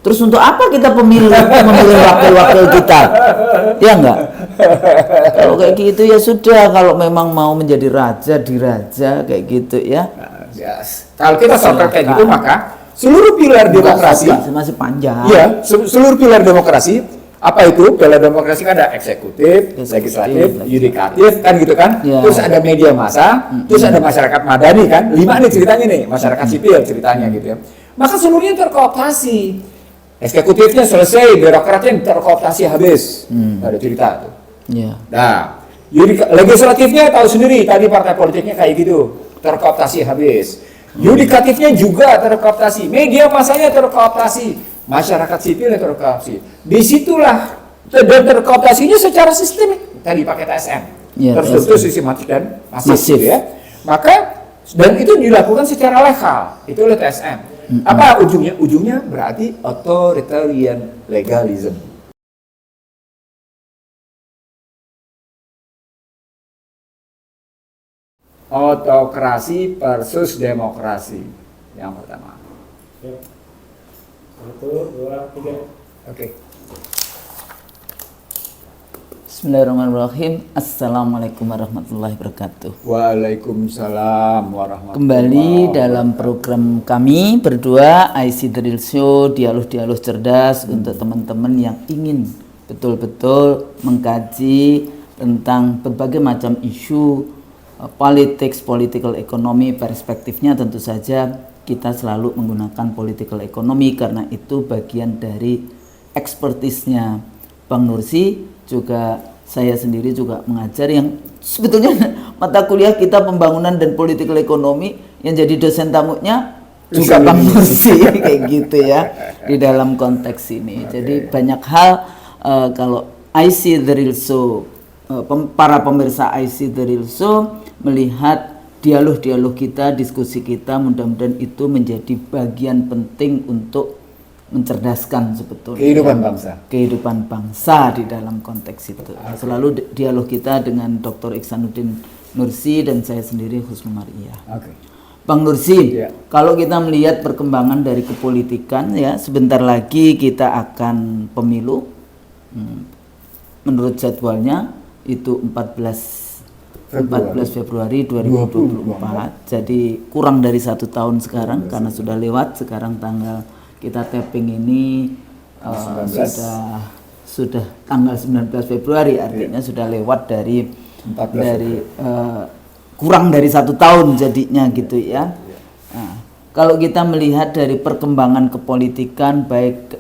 Terus untuk apa kita memilih wakil-wakil kita? Ya enggak? Kalau kayak gitu ya sudah, kalau memang mau menjadi raja diraja kayak gitu ya. Yes. Kalau kita shortcut kayak gitu, maka seluruh pilar demokrasi masih panjang. Iya, seluruh pilar demokrasi, apa itu? Pilar demokrasi kan ada eksekutif, legislatif, yudikatif kan gitu kan. Ya. Terus ada media massa, terus ada masyarakat madani kan. 5 nih ceritanya nih, masyarakat sipil ceritanya gitu ya. Maka seluruhnya terkooptasi. Eksekutifnya selesai, birokratnya terkooptasi habis. Ada cerita tuh. Ya. Nah, legislatifnya tahu sendiri, tadi partai politiknya kayak gitu, terkooptasi habis. Yudikatifnya juga terkooptasi, media massanya terkooptasi, masyarakat sipilnya terkooptasi. Disitulah terkooptasinya secara sistemik. Tadi pakai TSM, Ya, terstruktur, sistematik dan masif. Masif. Gitu ya. Maka dan itu dilakukan secara legal, itu oleh TSM. Apa ujungnya? Ujungnya berarti authoritarian legalism. Autokrasi versus demokrasi. Yang pertama. Ya. 1, 2, 3. Oke. Bismillahirrahmanirrahim. Assalamualaikum warahmatullahi wabarakatuh. Waalaikumsalam warahmatullahi Kembali dalam program kami berdua, IC The Real Show, dialog-dialog cerdas untuk teman-teman yang ingin betul-betul mengkaji tentang berbagai macam isu political economy. Perspektifnya tentu saja kita selalu menggunakan political economy karena itu bagian dari expertise-nya Bang Nursi, juga saya sendiri juga mengajar yang sebetulnya mata kuliah kita pembangunan dan political economy, yang jadi dosen tamunya juga Bang Nursi kayak gitu ya di dalam konteks ini. Jadi banyak hal kalau IC The Real Show, para pemirsa IC The Real Show melihat dialog-dialog kita, diskusi kita, mudah-mudahan itu menjadi bagian penting untuk mencerdaskan sebetulnya kehidupan bangsa di dalam konteks itu. Selalu dialog kita dengan Dr. Iksanuddin Nursi dan saya sendiri Husnu Maria. Bang Nursi, kalau kita melihat perkembangan dari kepolitikan ya, sebentar lagi kita akan pemilu. Menurut jadwalnya itu 14 Februari 2024. Jadi kurang dari 1 tahun sekarang, karena sudah lewat sekarang tanggal kita tapping ini sudah tanggal 19 Februari, artinya sudah lewat dari kurang dari 1 tahun jadinya gitu ya. Nah, kalau kita melihat dari perkembangan kepolitikan, baik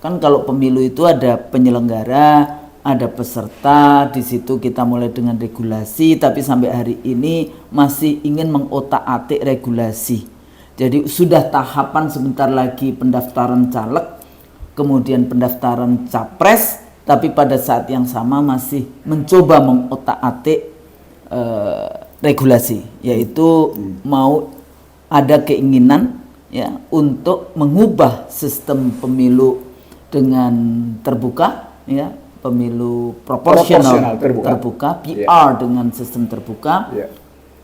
kan kalau pemilu itu ada penyelenggara, ada peserta, di situ kita mulai dengan regulasi, tapi sampai hari ini masih ingin mengotak-atik regulasi. Jadi sudah tahapan sebentar lagi pendaftaran caleg, kemudian pendaftaran capres, tapi pada saat yang sama masih mencoba mengotak-atik regulasi, yaitu mau ada keinginan ya untuk mengubah sistem pemilu dengan terbuka ya, pemilu proporsional terbuka, PR dengan sistem terbuka.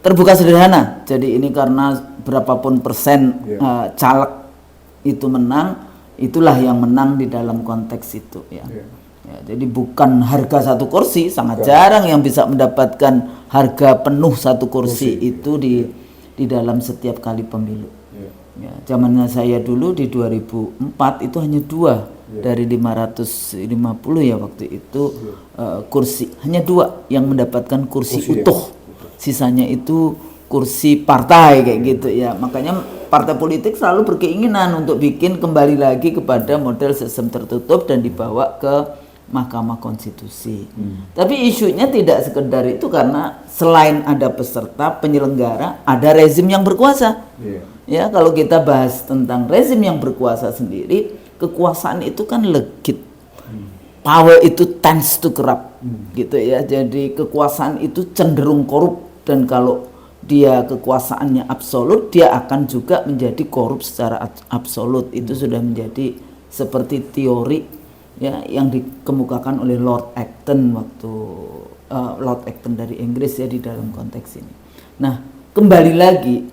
Terbuka sederhana, jadi ini karena berapapun persen caleg itu menang, itulah yang menang di dalam konteks itu ya. Ya, jadi bukan harga 1 kursi, sangat jarang yang bisa mendapatkan harga penuh 1 kursi itu di dalam setiap kali pemilu. Ya, zamannya saya dulu di 2004 itu hanya 2 dari 550 ya waktu itu kursi, hanya 2 yang mendapatkan kursi utuh. Sisanya itu kursi partai kayak gitu ya. Makanya partai politik selalu berkeinginan untuk bikin kembali lagi kepada model sistem tertutup dan dibawa ke Mahkamah Konstitusi. Tapi isunya tidak sekedar itu, karena selain ada peserta penyelenggara, ada rezim yang berkuasa. Ya, kalau kita bahas tentang rezim yang berkuasa sendiri, kekuasaan itu kan legit. Power itu tends to corrupt gitu ya. Jadi kekuasaan itu cenderung korup, dan kalau dia kekuasaannya absolut, dia akan juga menjadi korup secara absolut. Itu sudah menjadi seperti teori ya yang dikemukakan oleh Lord Acton waktu Lord Acton dari Inggris ya di dalam konteks ini. Nah, kembali lagi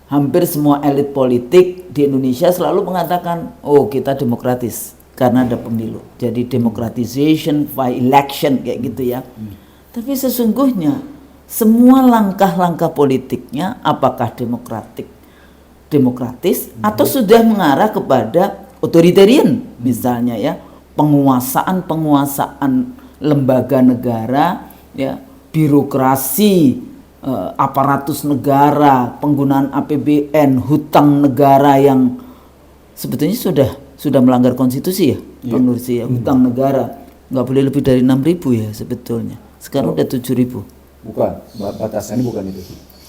hampir semua elit politik di Indonesia selalu mengatakan, oh kita demokratis karena ada pemilu. Jadi democratization by election kayak gitu ya. Tapi sesungguhnya semua langkah-langkah politiknya apakah demokratis atau sudah mengarah kepada authoritarian misalnya ya, penguasaan lembaga negara ya, birokrasi, aparatus negara, penggunaan APBN, hutang negara yang sebetulnya sudah melanggar konstitusi ya, Bang Nursi ya, hutang negara nggak boleh lebih dari 6.000 ya sebetulnya. Sekarang udah 7.000. Bukan, batasannya bukan itu.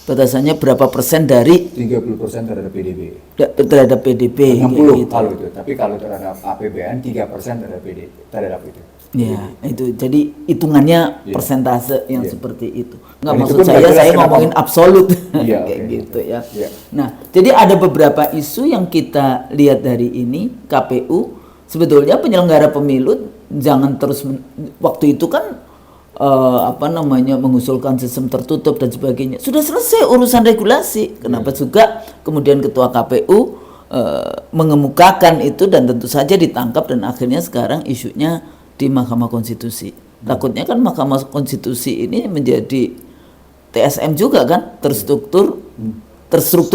Batasannya berapa persen dari 30% terhadap PDB. terhadap PDB 60 gitu. kalau itu, tapi kalau terhadap APBN 3% terhadap PDB, terhadap itu. Ya, itu jadi hitungannya Iya. persentase yang Iya. seperti itu. Nggak, Dan itu maksud pun nggak jelas saya kenapa. ngomongin absolut Iya, kayak oke. gitu ya. Iya. Nah, jadi ada beberapa isu yang kita lihat dari ini. KPU sebetulnya penyelenggara pemilu jangan terus waktu itu kan mengusulkan sistem tertutup dan sebagainya. Sudah selesai urusan regulasi. Kenapa juga kemudian ketua KPU mengemukakan itu dan tentu saja ditangkap dan akhirnya sekarang isunya di Mahkamah Konstitusi. Takutnya kan Mahkamah Konstitusi ini menjadi TSM juga kan, terstruktur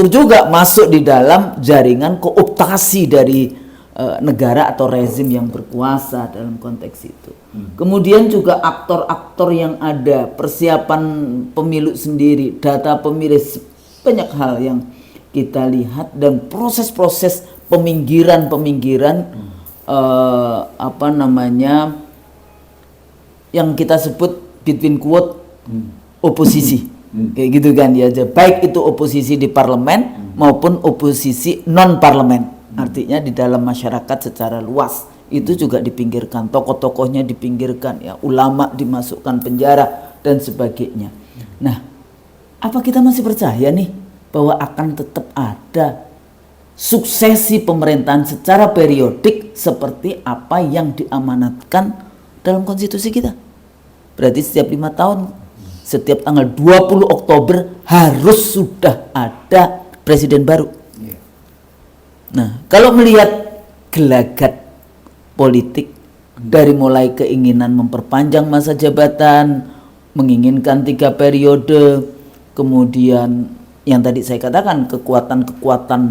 juga masuk di dalam jaringan kooptasi dari negara atau rezim yang berkuasa dalam konteks itu. Kemudian juga aktor-aktor yang ada, persiapan pemilu sendiri, data pemilih, banyak hal yang kita lihat dan proses-proses peminggiran yang kita sebut between quote oposisi kayak gitu kan ya, baik itu oposisi di parlemen maupun oposisi non parlemen, artinya di dalam masyarakat secara luas itu juga dipinggirkan, tokoh-tokohnya dipinggirkan ya, ulama dimasukkan penjara dan sebagainya. Nah, apa kita masih percaya nih bahwa akan tetap ada suksesi pemerintahan secara periodik seperti apa yang diamanatkan dalam konstitusi kita? Berarti setiap 5 tahun, setiap tanggal 20 Oktober harus sudah ada presiden baru. Nah, kalau melihat gelagat politik dari mulai keinginan memperpanjang masa jabatan, menginginkan 3 periode, kemudian yang tadi saya katakan kekuatan-kekuatan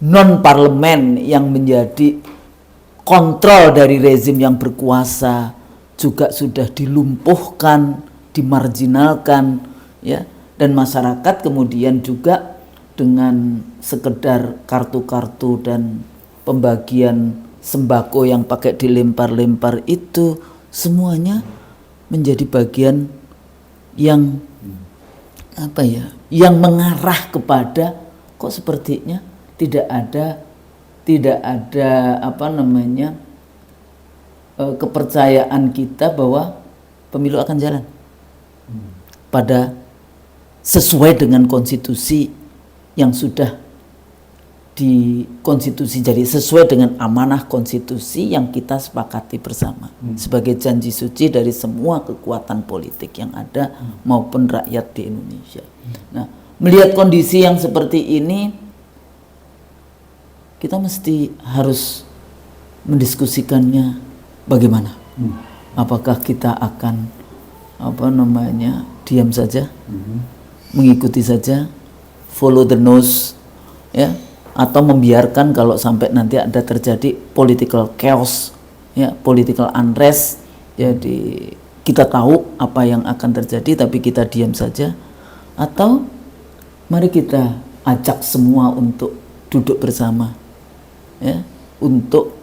non parlemen yang menjadi kontrol dari rezim yang berkuasa juga sudah dilumpuhkan, dimarginalkan ya, dan masyarakat kemudian juga dengan sekedar kartu-kartu dan pembagian sembako yang pakai dilempar-lempar itu semuanya menjadi bagian yang yang mengarah kepada kok sepertinya tidak ada kepercayaan kita bahwa pemilu akan jalan pada sesuai dengan konstitusi yang sudah di konstitusi, jadi sesuai dengan amanah konstitusi yang kita sepakati bersama sebagai janji suci dari semua kekuatan politik yang ada maupun rakyat di Indonesia. Nah, melihat kondisi yang seperti ini, kita mesti harus mendiskusikannya bagaimana. Apakah kita akan diam saja, mengikuti saja, follow the nose, ya, atau membiarkan kalau sampai nanti ada terjadi political chaos, ya, political unrest, jadi kita tahu apa yang akan terjadi tapi kita diam saja, atau mari kita ajak semua untuk duduk bersama, ya, untuk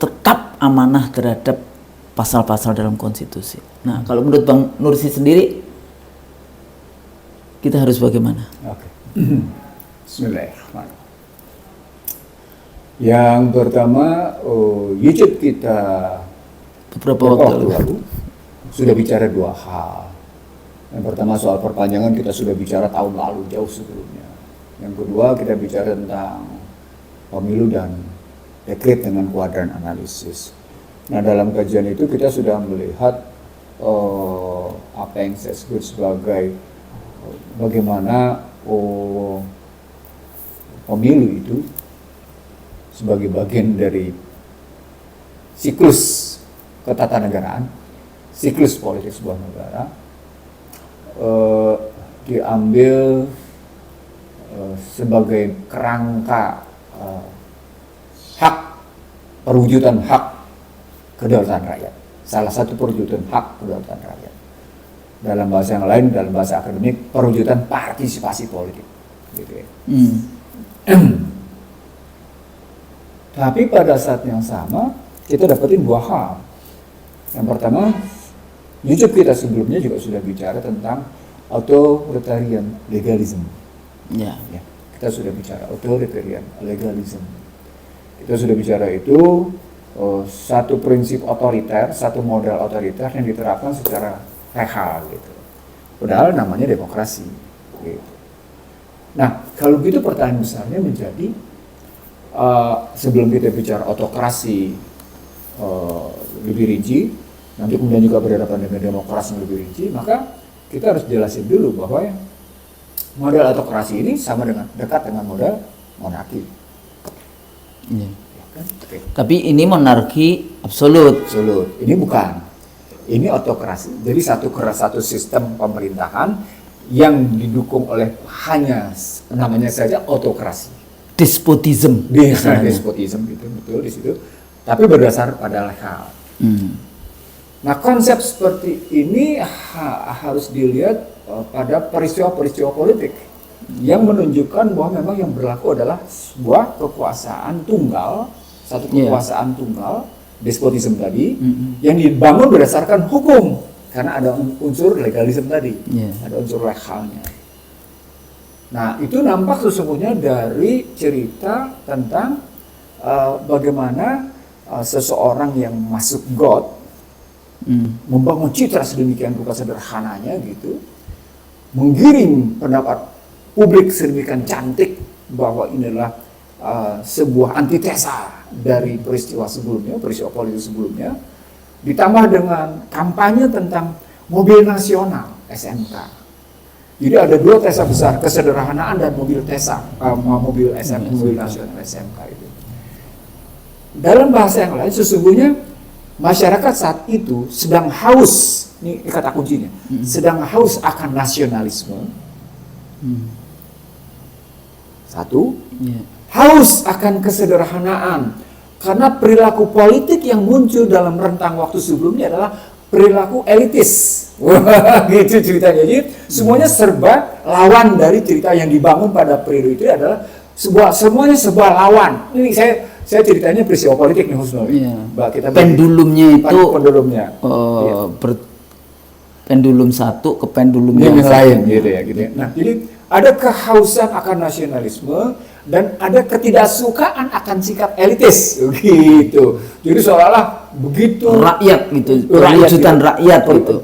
tetap amanah terhadap pasal-pasal dalam konstitusi. Nah, kalau menurut Bang Nursi sendiri, kita harus bagaimana? Oke. Bismillahirrahmanirrahim. Yang pertama, YouTube kita Beberapa waktu lalu sudah bicara 2 hal. Yang pertama soal perpanjangan kita sudah bicara tahun lalu jauh sebelumnya. Yang kedua kita bicara tentang pemilu dan dekret dengan kuadran analisis. Nah, dalam kajian itu kita sudah melihat apa yang saya sebut sebagai bagaimana pemilu itu sebagai bagian dari siklus ketatanegaraan, siklus politik sebuah negara, diambil sebagai kerangka hak, perwujudan hak kedaulatan rakyat. Salah satu perwujudan hak kedaulatan rakyat. Dalam bahasa yang lain, dalam bahasa akademik, perwujudan partisipasi politik. Gitu ya. Tapi pada saat yang sama, kita dapetin dua hal. Yang pertama, YouTube kita sebelumnya juga sudah bicara tentang authoritarian legalism. Ya. Ya, kita sudah bicara authoritarian legalism. Kita sudah bicara itu satu prinsip otoriter, satu model otoriter yang diterapkan secara legal gitu. Padahal namanya demokrasi. Gitu. Nah, kalau gitu pertanyaan besarnya menjadi sebelum kita bicara autokrasi lebih rinci, nanti kemudian juga berhadapan dengan demokrasi yang lebih rinci, maka kita harus jelasin dulu bahwa model autokrasi ini sama dengan dekat dengan model monarki. Ya. Ya kan? Oke. Tapi ini monarki absolut. Absolut. Ini bukan. Ini autokrasi. Jadi satu sistem pemerintahan yang didukung oleh hanya namanya saja autokrasi. Despotism. Despotism gitu, betul di situ. Tapi berdasar pada legal. Nah, konsep seperti ini harus dilihat pada peristiwa-peristiwa politik yang menunjukkan bahwa memang yang berlaku adalah sebuah kekuasaan tunggal, satu kekuasaan tunggal, despotisme tadi, yang dibangun berdasarkan hukum karena ada unsur legalisme tadi, ada unsur legalnya. Nah, itu nampak sesungguhnya dari cerita tentang bagaimana seseorang yang masuk got membangun citra sedemikian rupa sederhananya gitu, menggiring pendapat publik sedemikian cantik bahwa ini adalah sebuah antitesa dari peristiwa sebelumnya, peristiwa politik sebelumnya, ditambah dengan kampanye tentang mobil nasional SMK. Jadi ada dua tesa besar, kesederhanaan dan mobil nasional SMK itu. Dalam bahasa yang lain, sesungguhnya masyarakat saat itu sedang haus, ini kata kuncinya, sedang haus akan nasionalisme. Satu, haus akan kesederhanaan, karena perilaku politik yang muncul dalam rentang waktu sebelumnya adalah perilaku elitis. Wah, gitu ceritanya. Jadi semuanya serba lawan dari cerita yang dibangun pada periode itu adalah semuanya serba lawan. Ini saya ceritanya peristiwa politik nih Husnul. Kita pendulumnya itu pendulum satu ke pendulum yang lain gitu ya gitu. Nah, jadi ada kehausan akan nasionalisme dan ada ketidaksukaan akan sikap elitis gitu. Jadi seolah-olah begitu rakyat gitu, perwujudan rakyat gitu.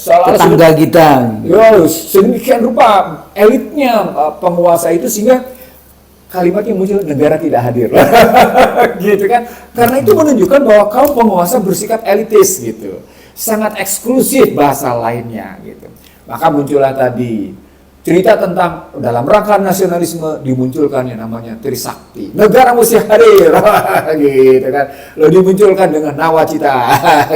Tetangga kita. Ya, sedemikian rupa elitnya penguasa itu sehingga kalimat yang muncul negara tidak hadir. Gitu kan. Karena itu menunjukkan bahwa kaum penguasa bersikap elitis gitu. Sangat eksklusif bahasa lainnya gitu. Maka muncullah tadi cerita tentang dalam rangka nasionalisme dimunculkan yang namanya Trisakti. Negara mesti hadir. Gitu kan. Lalu dimunculkan dengan nawacita.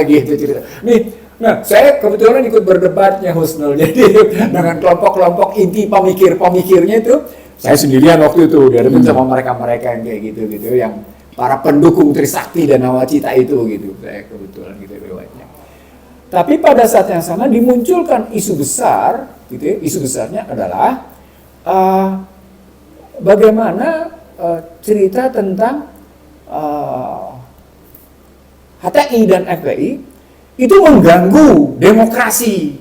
Gitu cerita. Nih, nah, saya kebetulan ikut berdebatnya Husnul. Jadi dengan kelompok-kelompok inti pemikirnya itu saya sendirian waktu itu dihadapin sama mereka-mereka yang kayak gitu yang para pendukung Trisakti dan nawacita itu gitu. Saya kebetulan gitu riwayatnya. Tapi pada saat yang sama dimunculkan isu besar, gitu ya, isu besarnya adalah bagaimana cerita tentang HTI dan FPI itu mengganggu demokrasi.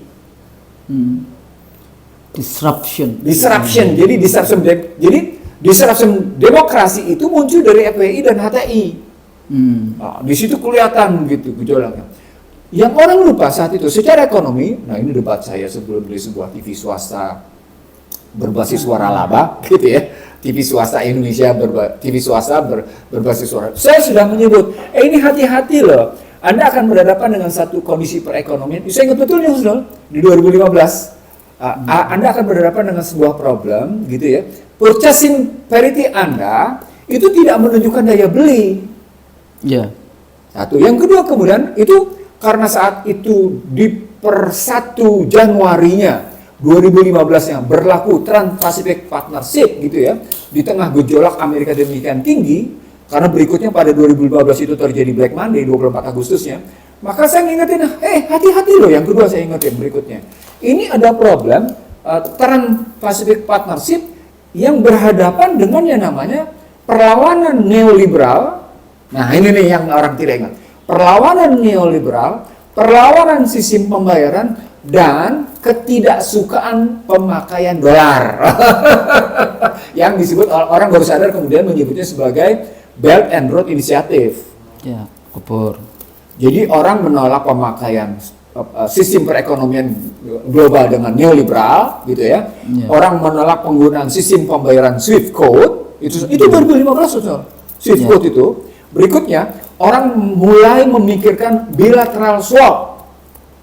Disruption. Jadi disruption demokrasi itu muncul dari FPI dan HTI. Nah, di situ kelihatan gitu gejolaknya. Yang orang lupa saat itu secara ekonomi, nah ini debat saya sebelum di sebuah TV swasta berbasis suara laba, gitu ya. TV swasta Indonesia berbasis suara. Saya sudah menyebut, ini hati-hati loh. Anda akan berhadapan dengan satu kondisi perekonomian. Saya ingat betul nih Husnul, di 2015 Anda akan berhadapan dengan sebuah problem gitu ya. Purchasing parity Anda itu tidak menunjukkan daya beli. Ya. Satu. Yang kedua kemudian itu karena saat itu di per 1 Januarinya 2015 yang berlaku Trans-Pacific Partnership gitu ya, di tengah gejolak Amerika demikian tinggi, karena berikutnya pada 2015 itu terjadi Black Monday 24 Agustusnya, maka saya ngingetin, hati-hati loh, yang kedua saya ingetin berikutnya. Ini ada problem Trans-Pacific Partnership yang berhadapan dengan yang namanya perlawanan neoliberal. Nah ini nih yang orang tidak ingat. Perlawanan neoliberal, perlawanan sistem pembayaran, dan ketidaksukaan pemakaian dolar. Yang disebut orang baru sadar kemudian menyebutnya sebagai Belt and Road Initiative. Ya, betul. Jadi orang menolak pemakaian sistem perekonomian global dengan neoliberal gitu ya. Orang menolak penggunaan sistem pembayaran Swift Code itu 2015 betul. Swift Code itu. Berikutnya orang mulai memikirkan bilateral swap.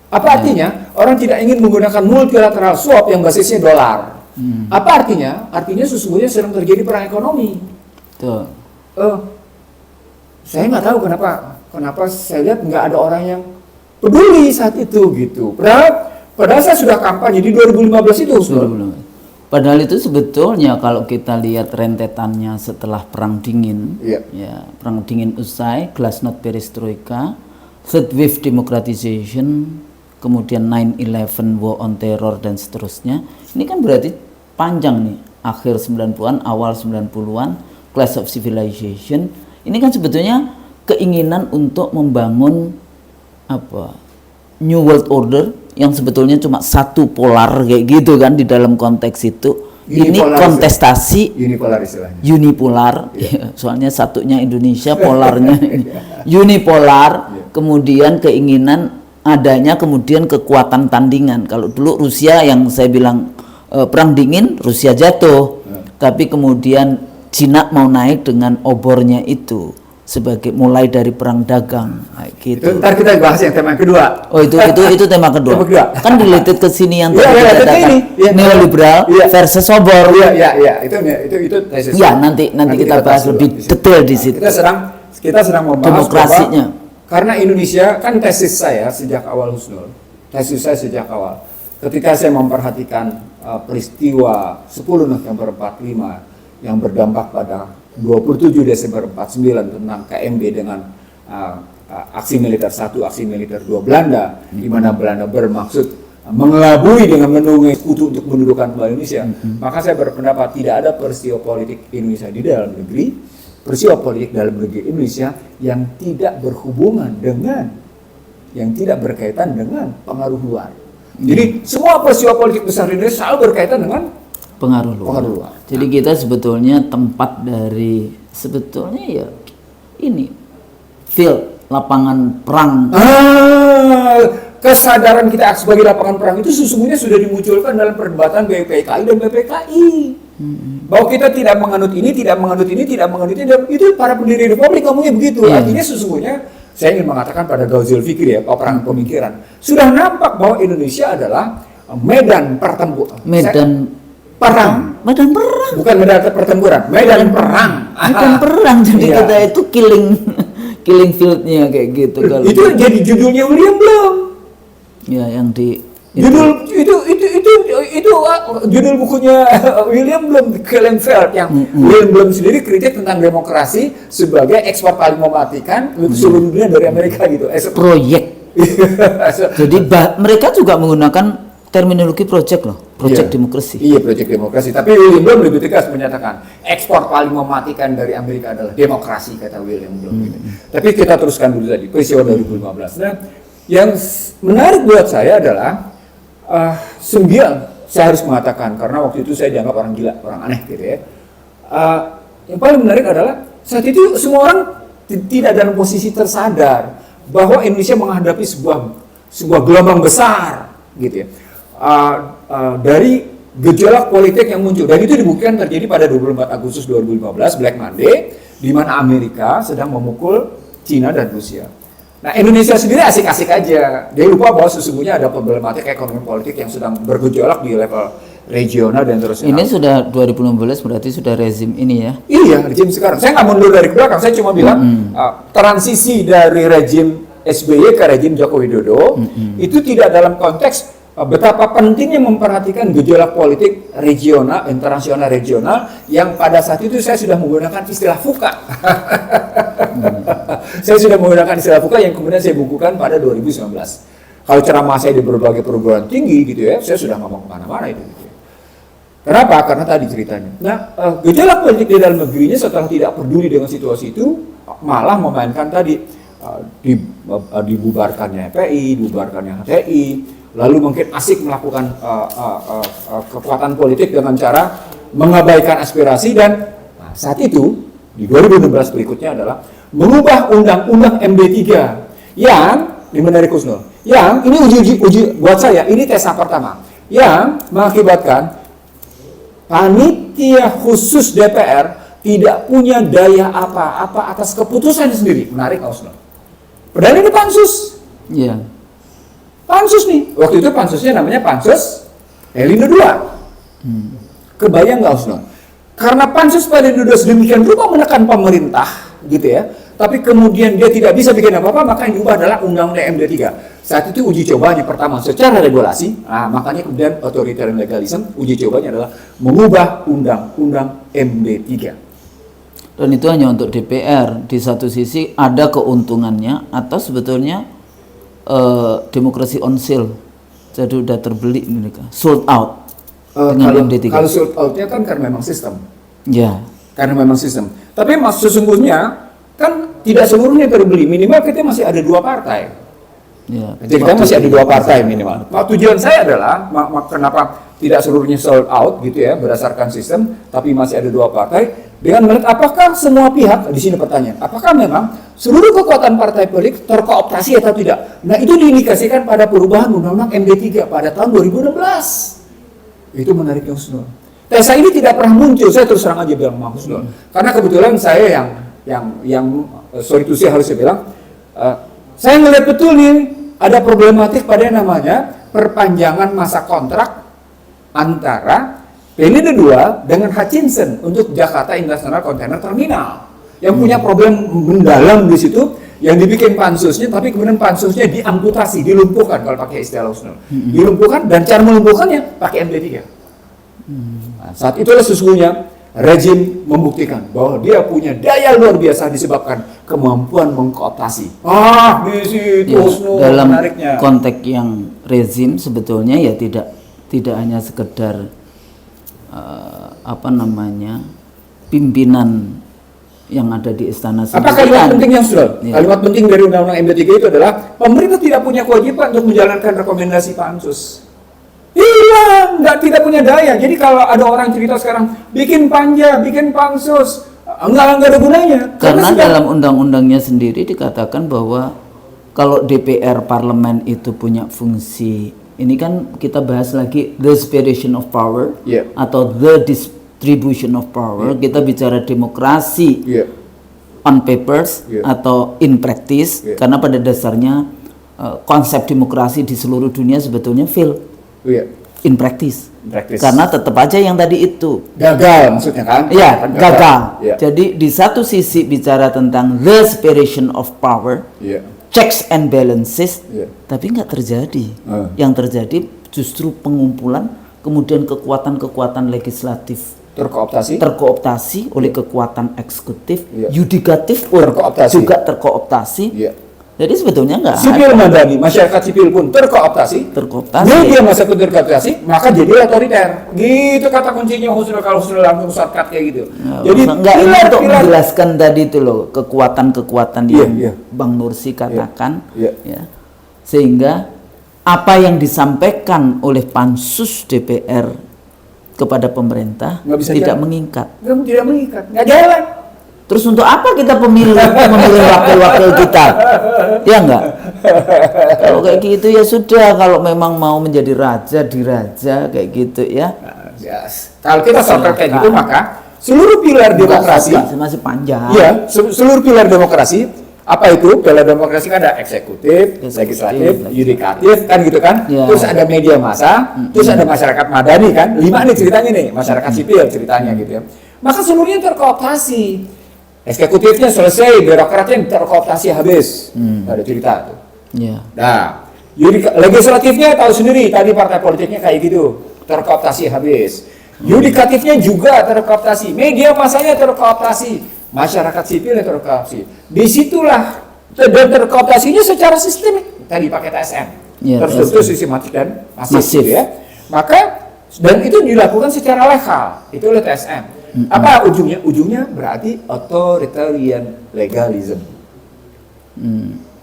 Apa artinya? Orang tidak ingin menggunakan multilateral swap yang basisnya dolar. Apa artinya? Artinya sesungguhnya sedang terjadi perang ekonomi. Betul. Saya nggak tahu kenapa saya lihat nggak ada orang yang peduli saat itu gitu. Padahal saya sudah kampanye di 2015 itu. Padahal itu sebetulnya kalau kita lihat rentetannya setelah Perang Dingin, ya, Perang Dingin usai, Glasnost Perestroika, Third Wave Democratization, kemudian 9/11 War on Terror dan seterusnya. Ini kan berarti panjang nih, akhir 90-an, awal 90-an, Clash of Civilization. Ini kan sebetulnya keinginan untuk membangun New World Order yang sebetulnya cuma satu polar kayak gitu kan di dalam konteks itu. Ini kontestasi unipolar istilahnya. Unipolar, soalnya satunya Indonesia, polarnya unipolar. Kemudian keinginan adanya kemudian kekuatan tandingan. Kalau dulu Rusia yang saya bilang Perang Dingin, Rusia jatuh, tapi kemudian Cina mau naik dengan obornya itu. Sebagai mulai dari perang dagang gitu. Itu ntar kita bahas yang tema kedua. Oh itu tema kedua. Kan related ke sini yang tadi kita katakan neoliberal versus obor. Iya, itu tesis. Ya, nanti kita bahas lebih detail di situ. Kita sedang membahas demokrasinya. Karena Indonesia kan tesis saya sejak awal Husnul. Ketika saya memperhatikan peristiwa 10 November 45 yang berdampak pada 27 Desember 49 tentang KMB dengan aksi militer 1, aksi militer 2 Belanda, di mana Belanda bermaksud mengelabui dengan menunggu sekutu untuk mendudukan kembali Indonesia. Maka saya berpendapat tidak ada peristiwa politik Indonesia di dalam negeri, peristiwa politik dalam negeri Indonesia yang tidak berhubungan dengan, yang tidak berkaitan dengan pengaruh luar. Jadi semua peristiwa politik besar di Indonesia selalu berkaitan dengan pengaruh luar. Jadi kita sebetulnya tempat dari sebetulnya ya ini field lapangan perang. Kesadaran kita sebagai lapangan perang itu sesungguhnya sudah dimunculkan dalam perdebatan BPKI dan BPKI. Bahwa kita tidak menganut ini, itu para pendiri Republik ngomongnya begitu. Artinya sesungguhnya saya ingin mengatakan pada Ghazali Fikri ya, peperangan pemikiran, sudah nampak bahwa Indonesia adalah medan pertempuran. Perang. Bukan medan pertempuran, medan perang. Jadi kita itu killing fieldnya kayak gitu. Kalau itu jadi judulnya William Blum. Ya, yang di judul itu judul bukunya William Blum, Killing Field, yang William Blum sendiri kritik tentang demokrasi sebagai ekspor paling mematikan seluruh dunia dari Amerika gitu. Proyek. Jadi mereka juga menggunakan terminologi project loh, project demokrasi. Iya, project demokrasi. Tapi William Blum lebih tegas menyatakan ekspor paling mematikan dari Amerika adalah demokrasi, kata William Blum. Gitu. Tapi kita teruskan dulu tadi peristiwa 2015. Nah, yang menarik buat saya adalah saya harus mengatakan karena waktu itu saya dianggap orang gila, orang aneh gitu ya. Yang paling menarik adalah saat itu semua orang tidak dalam posisi tersadar bahwa Indonesia menghadapi sebuah gelombang besar, gitu ya. Dari gejolak politik yang muncul, dan itu dibuktikan terjadi pada 24 Agustus 2015 Black Monday, di mana Amerika sedang memukul Cina dan Rusia. Nah, Indonesia sendiri asik-asik aja. Dia lupa bahwa sesungguhnya ada problematik ekonomi politik yang sedang bergejolak di level regional dan terus. Ini sudah 2016 berarti sudah rezim ini ya. Iya, rezim sekarang. Saya nggak mundur dari belakang, saya cuma bilang transisi dari rezim SBY ke rezim Joko Widodo itu tidak dalam konteks betapa pentingnya memperhatikan gejolak politik regional, internasional regional yang pada saat itu saya sudah menggunakan istilah FUKA. Saya sudah menggunakan istilah FUKA yang kemudian saya bukukan pada 2019. Kalau ceramah saya di berbagai perguruan tinggi gitu ya, saya sudah ngomong kemana-mana itu. Gitu. Kenapa? Karena tadi ceritanya. Nah, gejolak politik di dalam negerinya setelah tidak peduli dengan situasi itu, malah memainkan tadi dibubarkannya FPI, dibubarkannya HTI, lalu mungkin asik melakukan kekuatan politik dengan cara mengabaikan aspirasi dan saat itu di 2016 berikutnya adalah mengubah undang-undang MD3 yang ini menarik Kusnul, yang ini uji buat saya ini tes pertama yang mengakibatkan panitia khusus DPR tidak punya daya apa-apa atas keputusan sendiri. Menarik Kusnul. Padahal ini pansus. Iya. Pansus nih, waktu itu pansusnya namanya Pansus Pelindo II. Kebayang nggak Usno? Karena Pansus Pelindo II sedemikian rupa menekan pemerintah, gitu ya. Tapi kemudian dia tidak bisa bikin apa-apa, maka yang diubah adalah Undang-Undang MD3. Saat itu uji cobanya pertama secara regulasi, makanya kemudian authoritarian legalism, uji cobanya adalah mengubah Undang-Undang MD3. Dan itu hanya untuk DPR. Di satu sisi ada keuntungannya atau sebetulnya demokrasi on sale, jadi udah terbeli mereka, sold out dengan MD3. Kalau sold outnya kan karena memang sistem. Ya. Karena memang sistem. Tapi sesungguhnya kan tidak seluruhnya terbeli. Minimal kita masih ada 2 partai. Ya. Jadi kita masih ada 2 partai minimal. Tujuan saya adalah kenapa tidak seluruhnya sold out gitu ya berdasarkan sistem, tapi masih ada 2 partai. Dengan melihat apakah semua pihak, di sini pertanyaan, apakah memang seluruh kekuatan partai politik terkooptasi atau tidak? Nah itu diindikasikan pada perubahan Undang-Undang MD3 pada tahun 2016. Itu menarik yang Husnul. Tesa ini tidak pernah muncul, saya terus terang aja bilang Mas Husnul. Karena kebetulan saya sorry to say harus saya bilang, saya ngelihat betul nih ada problematik pada yang namanya perpanjangan masa kontrak antara Pelindo II dengan Hutchinson untuk Jakarta International Container Terminal yang punya problem mendalam di situ yang dibikin pansusnya, tapi kemudian pansusnya diamputasi, dilumpuhkan kalau pakai istilah Husnul, dilumpuhkan dan cara melumpuhkannya pakai MD3. Nah, saat itulah sesungguhnya rejim membuktikan bahwa dia punya daya luar biasa disebabkan kemampuan mengkooptasi. Di situ Ya, Husnul dalam menariknya. konteks yang rezim sebetulnya ya tidak hanya sekedar pimpinan yang ada di istana Apa kalimat penting yang sudah? Ya. Kalimat penting dari Undang-Undang MD3 itu adalah pemerintah tidak punya kewajiban untuk menjalankan rekomendasi pansus. Iya, tidak punya daya. Jadi kalau ada orang cerita sekarang bikin panja, bikin pansus, enggak ada gunanya. Karena dalam undang-undangnya sendiri dikatakan bahwa kalau DPR parlemen itu punya fungsi, ini kan kita bahas lagi the separation of power atau the distribution of power. Kita bicara demokrasi on papers atau in practice, karena pada dasarnya konsep demokrasi di seluruh dunia sebetulnya fail in practice. Karena tetap aja yang tadi itu gagal maksudnya kan? Ya, gagal. Jadi di satu sisi bicara tentang the separation of power, checks and balances, tapi nggak terjadi. Yang terjadi justru pengumpulan, kemudian kekuatan-kekuatan legislatif terkooptasi oleh kekuatan eksekutif, yudikatif juga terkooptasi. Jadi sebetulnya nggak sipil madani, masyarakat sipil pun terkooptasi. Media masa terkooptasi, maka jadi otoriter. Gitu kata kuncinya Husnul, kalau Husnul langsung shortcut kayak gitu. Jadi nggak untuk menjelaskan tadi itu loh kekuatan-kekuatan yang Bang Nursi katakan, ya. Sehingga apa yang disampaikan oleh pansus DPR kepada pemerintah tidak mengikat. Tidak mengikat, nggak jalan. Terus untuk apa kita memilih wakil-wakil kita? Ya enggak? Kalau kayak gitu ya sudah, kalau memang mau menjadi raja diraja kayak gitu ya. Kalau kita shortcut kayak gitu, maka seluruh pilar demokrasi masih panjang. Iya, seluruh pilar demokrasi Apa itu? Piala demokrasi kan ada eksekutif, legislatif, yudikatif kan gitu kan. Ya. Terus ada media massa, terus ada masyarakat madani kan. 5 nih ceritanya nih, masyarakat sipil ceritanya gitu ya. Maka seluruhnya terkooptasi. Eksekutifnya selesai, birokratnya terkooptasi habis. Ada cerita tuh. Ya. Nah, legislatifnya tahu sendiri tadi partai politiknya kayak gitu, terkooptasi habis. Yudikatifnya juga terkooptasi, media massanya terkooptasi, masyarakat sipilnya terkooptasi. Disitulah terkooptasinya secara sistemik. Tadi pakai TSM, Ya, terstruktur, sistematik dan masif, Masif. gitu ya. Maka dan itu dilakukan secara legal, itu oleh TSM. Apa ujungnya? Ujungnya berarti authoritarian legalism.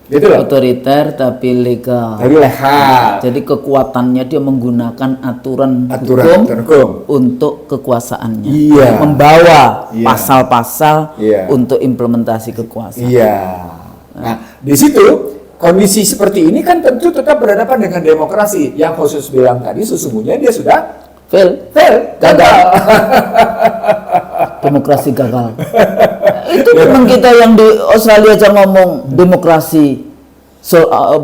Gitu loh. Otoriter tapi legal. Tapi legal. Jadi kekuatannya dia menggunakan aturan Aturan hukum. untuk kekuasaannya. Iya. Membawa Iya. pasal-pasal Iya. untuk implementasi kekuasaan. Iya. Nah, di situ kondisi seperti ini kan tentu tetap berhadapan dengan demokrasi. Yang khusus bilang tadi sesungguhnya dia sudah Fail, gagal. demokrasi gagal. Itu memang kita yang di Australia aja ngomong demokrasi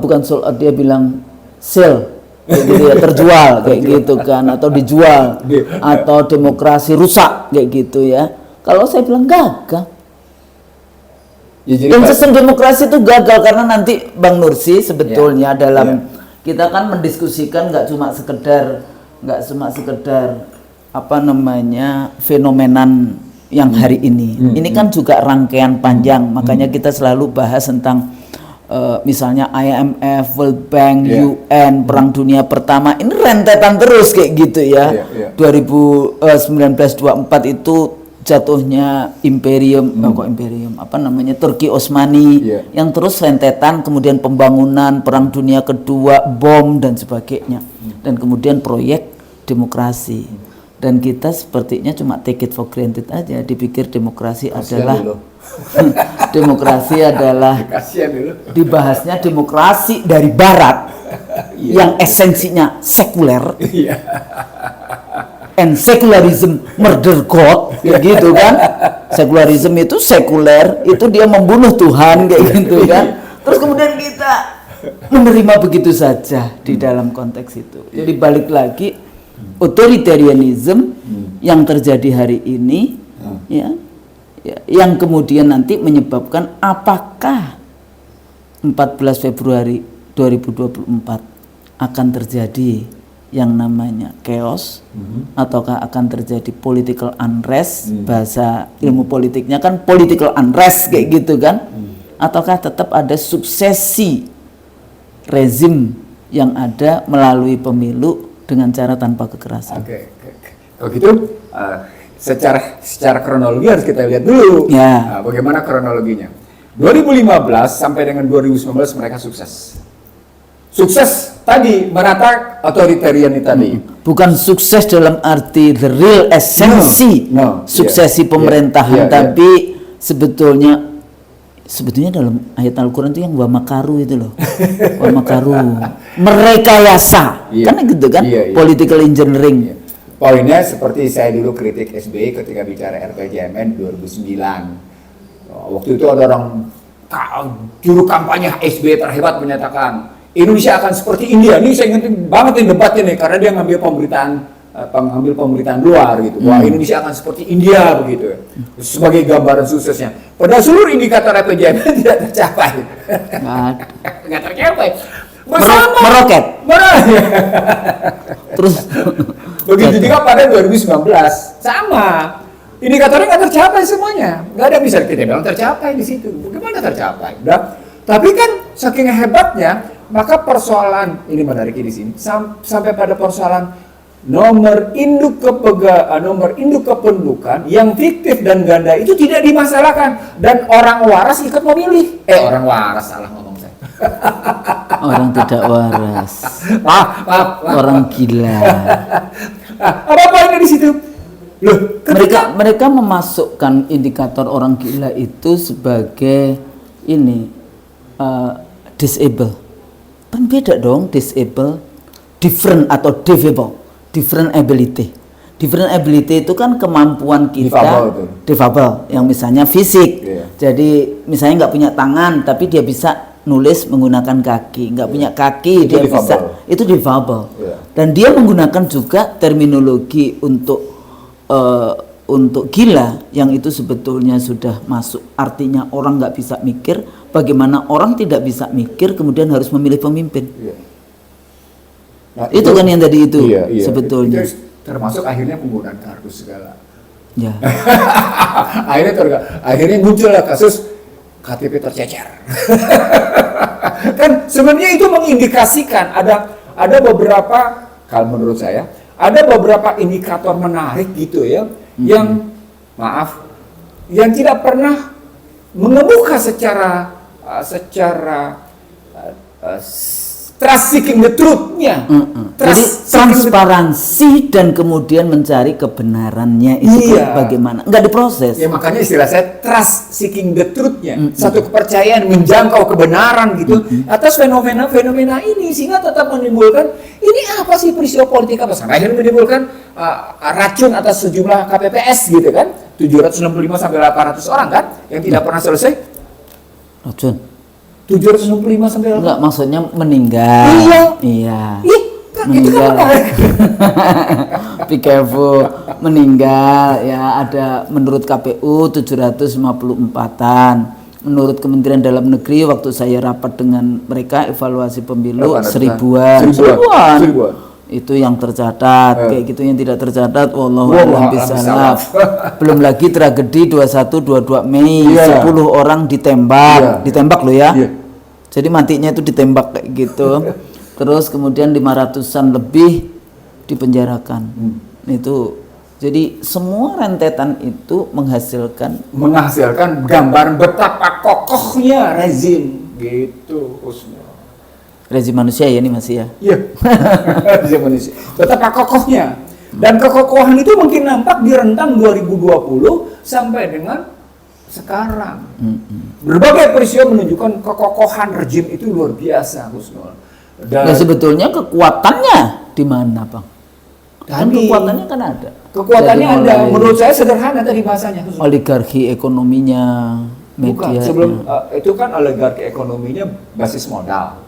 bukan sold out, dia bilang sell kayak gitu ya, terjual kayak gitu kan, atau dijual, atau demokrasi rusak kayak gitu ya. Kalau saya bilang gagal. Ya, jadi Yang sistem demokrasi itu gagal karena nanti Bang Nursi sebetulnya dalam kita kan mendiskusikan nggak cuma sekedar apa namanya fenomenan yang hari ini. Ini kan juga rangkaian panjang, makanya kita selalu bahas tentang misalnya IMF, World Bank, UN, Perang Dunia Pertama. Ini rentetan terus kayak gitu ya. 1924 itu jatuhnya imperium, apa namanya, Turki Utsmani, yang terus rentetan, kemudian pembangunan, Perang Dunia Kedua, bom dan sebagainya, dan kemudian proyek demokrasi. Dan kita sepertinya cuma take it for granted aja, dipikir demokrasi adalah demokrasi adalah dibahasnya demokrasi dari Barat yang esensinya sekuler. And secularism murder God, kayak gitu kan. Secularism itu sekuler, itu dia membunuh Tuhan kayak gitu kan. Terus kemudian kita menerima begitu saja di dalam konteks itu. Jadi balik lagi, authoritarianism yang terjadi hari ini ya, yang kemudian nanti menyebabkan apakah 14 Februari 2024 akan terjadi yang namanya chaos, ataukah akan terjadi political unrest, bahasa ilmu politiknya kan political unrest kayak gitu kan, ataukah tetap ada suksesi rezim yang ada melalui pemilu dengan cara tanpa kekerasan. Oke. Kalau gitu secara kronologi harus kita lihat dulu. Ya. Bagaimana kronologinya. 2015 sampai dengan 2019 mereka sukses. Sukses tadi menata authoritarian tadi. Bukan sukses dalam arti the real esensi suksesi pemerintahan, tapi sebetulnya dalam ayat Al-Quran itu yang wa makaru itu loh. Wa makaru, merekayasa, kan gitu kan, political engineering. Poinnya seperti saya dulu kritik SBY ketika bicara RPJMN 2009. Waktu itu ada orang juru kampanye SBY terhebat menyatakan Indonesia akan seperti India. Ini saya ingat banget nih debatnya nih, karena dia ngambil pemberitaan luar gitu. Wah, Indonesia akan seperti India begitu. Sebagai gambaran suksesnya. Padahal seluruh indikator RPJMN tidak tercapai. Nggak tercapai. Meroket. Terus begitu juga pada 2019 sama. Indikatornya nggak tercapai semuanya. Nggak ada bisa kita bilang tercapai di situ. Bagaimana tercapai? Udah. Tapi kan saking hebatnya, maka persoalan ini menarik di sini sampai pada persoalan nomor induk kependudukan yang fiktif dan ganda itu tidak dimasalahkan dan orang waras ikut memilih. Orang waras salah ngomong saya. Orang tidak waras. Maaf. Orang gila. Apa poinnya di situ? Loh, mereka memasukkan indikator orang gila itu sebagai ini disable. Kan beda dong, disable, different atau different ability. Different ability itu kan kemampuan kita Difabel tuh. difabel, yang misalnya fisik. Iya. Jadi misalnya nggak punya tangan, tapi dia bisa nulis menggunakan kaki. Nggak punya kaki, Itu dia difabel. bisa. Itu difabel. Iya. Dan dia menggunakan juga terminologi untuk gila, yang itu sebetulnya sudah masuk. Artinya orang nggak bisa mikir. Bagaimana orang tidak bisa mikir, kemudian harus memilih pemimpin. Iya. Nah, Itu kan yang tadi itu iya, iya. sebetulnya. Itu termasuk akhirnya penggunaan kardus segala. Ya. akhirnya muncullah kasus KTP tercecer. Kan sebenarnya itu mengindikasikan ada beberapa, kalau menurut saya ada beberapa indikator menarik gitu ya, yang yang tidak pernah mengemuka secara trust seeking the truth-nya. Jadi transparansi dan kemudian mencari kebenarannya itu Iya. bagaimana? Enggak diproses. Ya makanya istilah saya trust seeking the truth-nya. Satu kepercayaan menjangkau kebenaran gitu atas fenomena-fenomena ini, sehingga tetap menimbulkan ini apa sih peristiwa politik apa, sampai akhirnya menimbulkan racun atas sejumlah KPPS gitu kan, 765 sampai 800 orang kan yang tidak pernah selesai. Racun. 765 sampai 800. Enggak, maksudnya meninggal. Iya. Iya. Ih, kan itu kan menarik. Be careful. Meninggal ya, ada menurut KPU 754-an. Menurut Kementerian Dalam Negeri waktu saya rapat dengan mereka evaluasi pemilu 1000-an. Seribuan. Itu yang tercatat, kayak gitu. Yang tidak tercatat wallahu a'lam bishawab. Belum lagi tragedi 21-22 Mei, Iya. 10 orang ditembak. Iya. Ditembak loh ya. Iya. Jadi matinya itu ditembak kayak gitu. Terus kemudian 500-an lebih dipenjarakan. Itu jadi semua rentetan itu menghasilkan gambaran betapa kokohnya rezim gitu khususnya. rezim manusia ya ini masih ya. Iya. Rezim manusia. Betapa kokohnya. Dan kekokohan itu mungkin nampak di rentang 2020 sampai dengan sekarang. Berbagai peristiwa menunjukkan kekokohan rezim itu luar biasa, Husnul. Dan Nah, sebetulnya kekuatannya di mana, Bang? Kan Tadi. kekuatannya kan ada. kekuatannya Dari ada. mulai Menurut saya sederhana tadi bahasanya, Husnul. oligarki ekonominya, Bukan, media. sebelum itu kan oligarki ekonominya basis modal.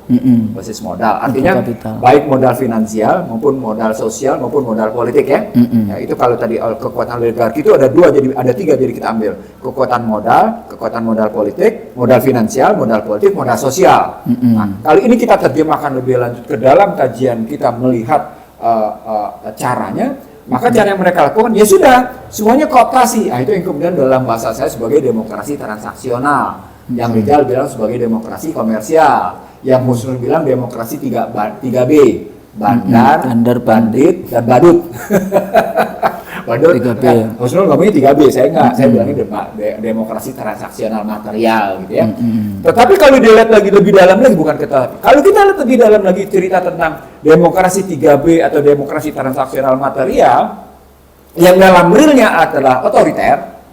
Basis modal, artinya kapital. baik modal finansial maupun modal sosial maupun modal politik ya. Ya itu kalau tadi kekuatan oligarki itu ada tiga jadi kita ambil. Kekuatan modal politik, modal finansial, modal politik, modal sosial. Nah, kali ini kita terjemahkan lebih lanjut ke dalam kajian kita melihat caranya. Maka cara yang mereka lakukan, ya sudah, semuanya kooptasi. Nah, itu yang kemudian dalam bahasa saya sebagai demokrasi transaksional. Yang Rizal bilang sebagai demokrasi komersial. Yang Muslim bilang demokrasi 3B. Bandar, bandit, dan badut. Badut, 3B. Muslim ngomongnya 3B, saya enggak. Saya bilangnya demokrasi transaksional material gitu ya. Tetapi kalau dilihat lagi lebih dalam lagi, bukan kita. Kalau kita lihat lebih dalam lagi cerita tentang demokrasi 3B atau demokrasi transaksional material, yang dalam realnya adalah otoriter,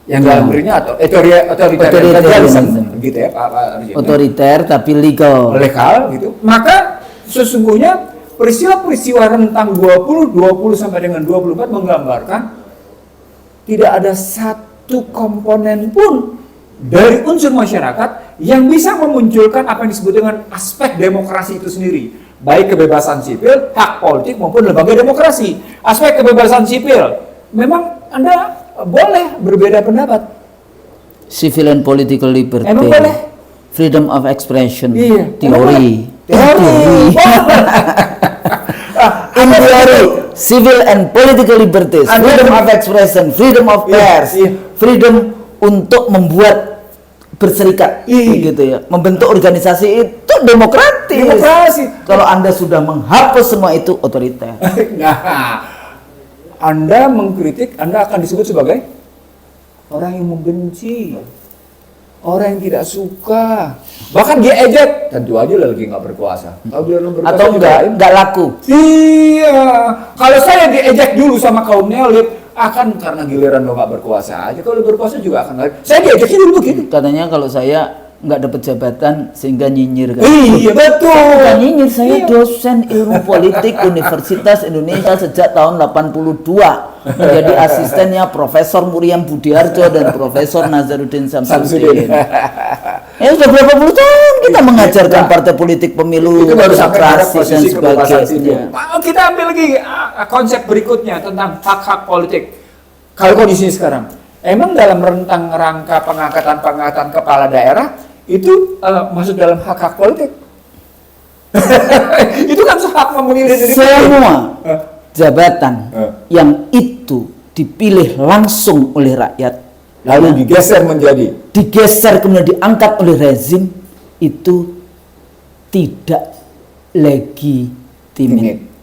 yang dalam realnya atau otoritarianism gitu ya, Pak. Otoriter tapi legal. Gitu. Maka sesungguhnya peristiwa-peristiwa rentang 20 sampai dengan 24 menggambarkan tidak ada satu komponen pun dari unsur masyarakat yang bisa memunculkan apa yang disebut dengan aspek demokrasi itu sendiri. Baik kebebasan sipil, hak politik maupun lembaga demokrasi. Aspek kebebasan sipil, memang Anda boleh berbeda pendapat. Civil and political liberty. Emang boleh? Freedom of expression. Iya. Teori. Teori. In theory, civil and political liberties, freedom of expression, freedom of pers, freedom untuk membuat berserikat, gitu ya, membentuk organisasi itu demokratis. Demokrasi. Kalau Anda sudah menghapus semua itu otoriter. Nah, Anda mengkritik, Anda akan disebut sebagai orang yang membenci, orang yang tidak suka, bahkan dia ejek. Tentu aja lagi nggak berkuasa. Kalau dia berkuasa Atau juga, enggak laku. Iya, kalau saya diejek dulu sama kaum elit, akan karena giliran lo nggak berkuasa aja. Kalau berkuasa juga akan lagi. Saya diejeknya dulu begitu. Katanya kalau saya nggak dapat jabatan sehingga nyinyir kan. Iya betul. Bukan nyinyir, saya Iya. dosen ilmu politik Universitas Indonesia sejak tahun 82, menjadi asistennya Profesor Muriam Budiarjo dan Profesor Nazaruddin Samsudin. Sudah berapa puluh tahun kita mengajarkan partai politik, pemilu, Itu baru sampai pada demokrasi dan posisi kebebasan sipil. sebagainya. Kita ambil lagi konsep berikutnya tentang hak-hak politik. Kalau kondisinya sekarang, emang dalam rentang rangka pengangkatan kepala daerah itu masuk dalam hak-hak politik? Itu kan hak memilih diri. Semua jabatan yang itu dipilih langsung oleh rakyat, Lalu digeser menjadi digeser kemudian diangkat oleh rezim, itu tidak legitimate.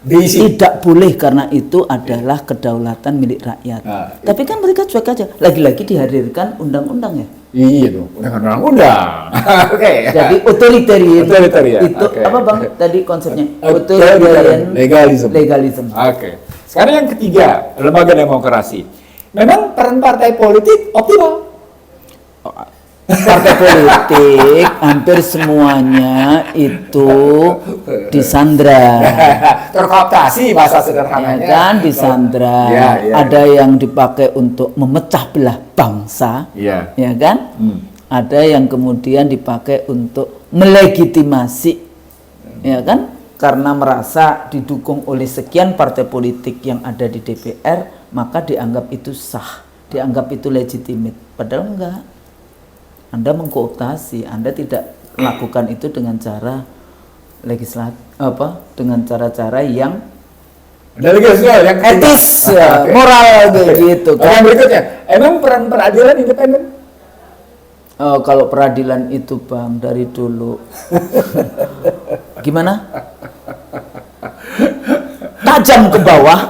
diisi. Tidak boleh, karena itu adalah kedaulatan milik rakyat. Tapi kan mereka cuek aja. Lagi-lagi dihadirkan undang-undang ya. Iya tuh, undang-undang. Oke. Jadi authoritarian. Authoritarian, Itu oke. apa Bang tadi konsepnya? Authoritarian legalism. Legalism. Oke. Sekarang yang ketiga, lembaga demokrasi. Memang peran partai politik optimal. Partai politik hampir semuanya itu disandra. Terkooptasi bahasa Ya sederhananya. kan, disandra. Ya, ya. Ada yang dipakai untuk memecah belah bangsa. Iya. Ya kan? Ada yang kemudian dipakai untuk melegitimasi, ya kan? Karena merasa didukung oleh sekian partai politik yang ada di DPR, maka dianggap itu sah, dianggap itu legitimate. Padahal enggak. Anda mengkooptasi, Anda tidak lakukan itu dengan cara legislatif, dengan cara-cara yang Ada lagi soal yang ketiga. etis, ya, Oke. moral begitu Yang kan. berikutnya, emang peran peradilan independen? Kalau peradilan itu Bang dari dulu gimana? Tajam ke bawah,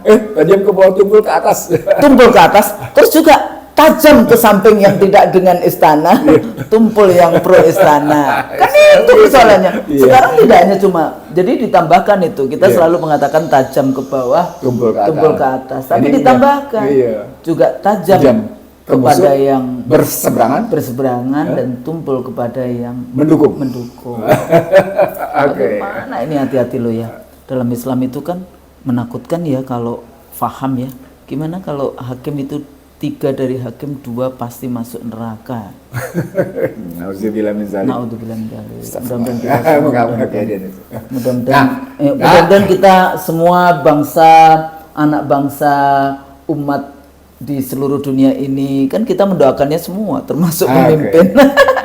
Tajam ke bawah, tumpul ke atas. tumpul ke atas, terus juga tajam ke samping yang tidak dengan istana, tumpul yang pro istana. Kan itu persoalannya. Iya. Sekarang tidak hanya cuma, jadi ditambahkan itu, kita Iya. selalu mengatakan tajam ke bawah, Tumpul ke atas. tapi Ini ditambahkan iya. juga tajam Tajam ke kepada musuh, yang berseberangan. berseberangan dan tumpul kepada yang Mendukung. mendukung. Oke. Mana ini, hati-hati lo ya. Dalam Islam itu kan menakutkan ya kalau faham ya. Gimana kalau hakim itu 3 dari hakim 2 pasti masuk neraka. Nauzubillah min zalik. Naudzubillah min dzalik. Mudah-mudahan kita semua, mudah-mudahan Nah, mudah-mudahan kita semua bangsa, anak bangsa, umat di seluruh dunia ini, kan kita mendoakannya semua termasuk pemimpin.